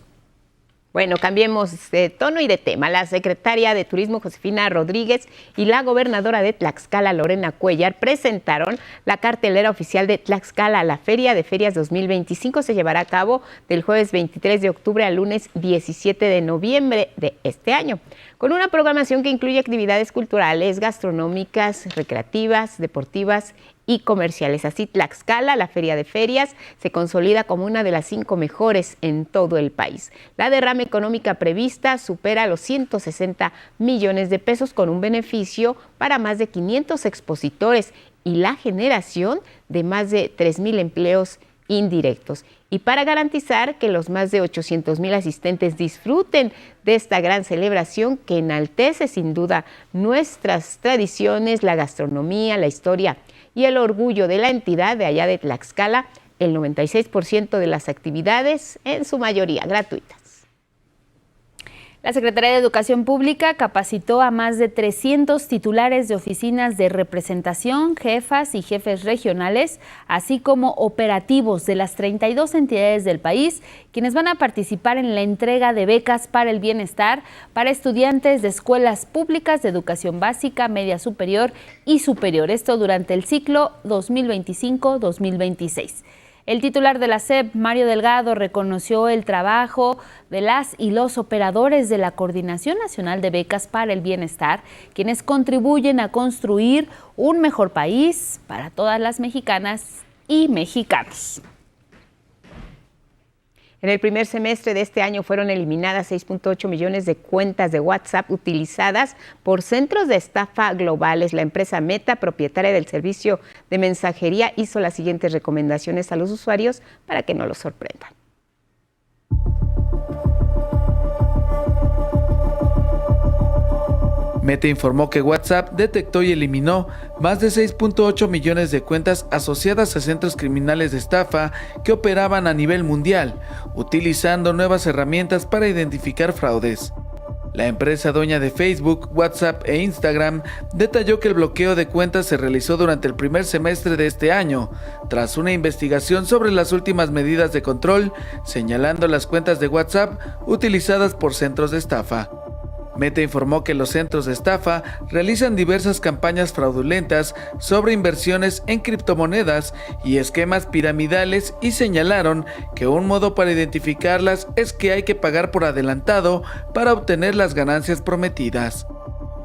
Bueno, cambiemos de tono y de tema. La secretaria de Turismo, Josefina Rodríguez, y la gobernadora de Tlaxcala, Lorena Cuellar, presentaron la cartelera oficial de Tlaxcala. La Feria de Ferias 2025 se llevará a cabo del jueves 23 de octubre al lunes 17 de noviembre de este año, con una programación que incluye actividades culturales, gastronómicas, recreativas, deportivas y comerciales. Así, Tlaxcala, la Feria de Ferias, se consolida como una de las 5 mejores en todo el país. La derrama económica prevista supera los 160 millones de pesos, con un beneficio para más de 500 expositores y la generación de más de 3,000 empleos indirectos. Y para garantizar que los más de 800,000 asistentes disfruten de esta gran celebración que enaltece sin duda nuestras tradiciones, la gastronomía, la historia y el orgullo de la entidad de allá de Tlaxcala, el 96% de las actividades, en su mayoría gratuitas. La Secretaría de Educación Pública capacitó a más de 300 titulares de oficinas de representación, jefas y jefes regionales, así como operativos de las 32 entidades del país, quienes van a participar en la entrega de becas para el bienestar para estudiantes de escuelas públicas de educación básica, media superior y superior. Esto durante el ciclo 2025-2026. El titular de la SEP, Mario Delgado, reconoció el trabajo de las y los operadores de la Coordinación Nacional de Becas para el Bienestar, quienes contribuyen a construir un mejor país para todas las mexicanas y mexicanos. En el primer semestre de este año fueron eliminadas 6.8 millones de cuentas de WhatsApp utilizadas por centros de estafa globales. La empresa Meta, propietaria del servicio de mensajería, hizo las siguientes recomendaciones a los usuarios para que no los sorprendan. Meta informó que WhatsApp detectó y eliminó más de 6.8 millones de cuentas asociadas a centros criminales de estafa que operaban a nivel mundial, utilizando nuevas herramientas para identificar fraudes. La empresa dueña de Facebook, WhatsApp e Instagram detalló que el bloqueo de cuentas se realizó durante el primer semestre de este año, tras una investigación sobre las últimas medidas de control, señalando las cuentas de WhatsApp utilizadas por centros de estafa. Meta informó que los centros de estafa realizan diversas campañas fraudulentas sobre inversiones en criptomonedas y esquemas piramidales, y señalaron que un modo para identificarlas es que hay que pagar por adelantado para obtener las ganancias prometidas.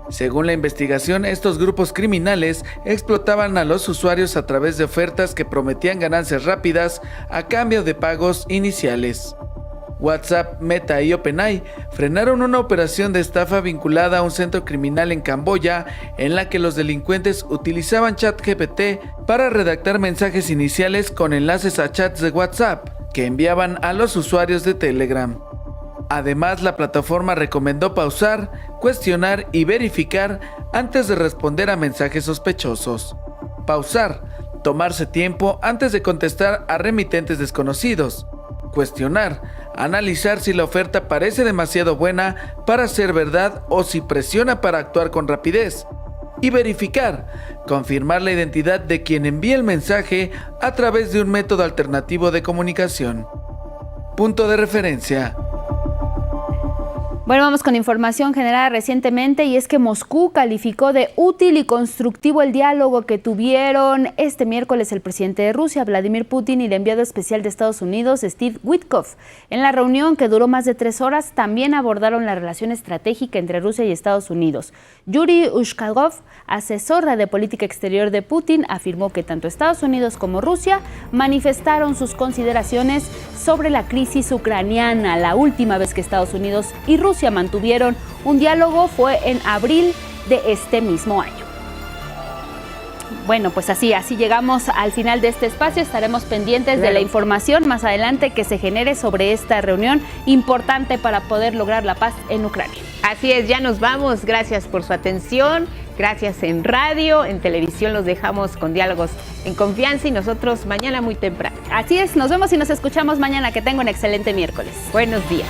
Según la investigación, estos grupos criminales explotaban a los usuarios a través de ofertas que prometían ganancias rápidas a cambio de pagos iniciales. WhatsApp, Meta y OpenAI frenaron una operación de estafa vinculada a un centro criminal en Camboya en la que los delincuentes utilizaban ChatGPT para redactar mensajes iniciales con enlaces a chats de WhatsApp que enviaban a los usuarios de Telegram. Además, la plataforma recomendó pausar, cuestionar y verificar antes de responder a mensajes sospechosos. Pausar, tomarse tiempo antes de contestar a remitentes desconocidos. Cuestionar, analizar si la oferta parece demasiado buena para ser verdad o si presiona para actuar con rapidez. Y verificar, confirmar la identidad de quien envía el mensaje a través de un método alternativo de comunicación. Punto de referencia. Bueno, vamos con información generada recientemente y es que Moscú calificó de útil y constructivo el diálogo que tuvieron este miércoles el presidente de Rusia, Vladimir Putin, y el enviado especial de Estados Unidos, Steve Witkoff. En la reunión, que duró más de 3 horas, también abordaron la relación estratégica entre Rusia y Estados Unidos. Yuri Ushakov, asesor de política exterior de Putin, afirmó que tanto Estados Unidos como Rusia manifestaron sus consideraciones sobre la crisis ucraniana. La última vez que Estados Unidos y Rusia mantuvieron un diálogo fue en abril de este mismo año. Bueno, pues así llegamos al final de este espacio. Estaremos pendientes de la información más adelante que se genere sobre esta reunión importante para poder lograr la paz en Ucrania. Así es, ya nos vamos. Gracias por su atención. Gracias en radio, en televisión los dejamos con Diálogos en Confianza y nosotros mañana muy temprano. Así es, nos vemos y nos escuchamos mañana. Que tenga un excelente miércoles. Buenos días.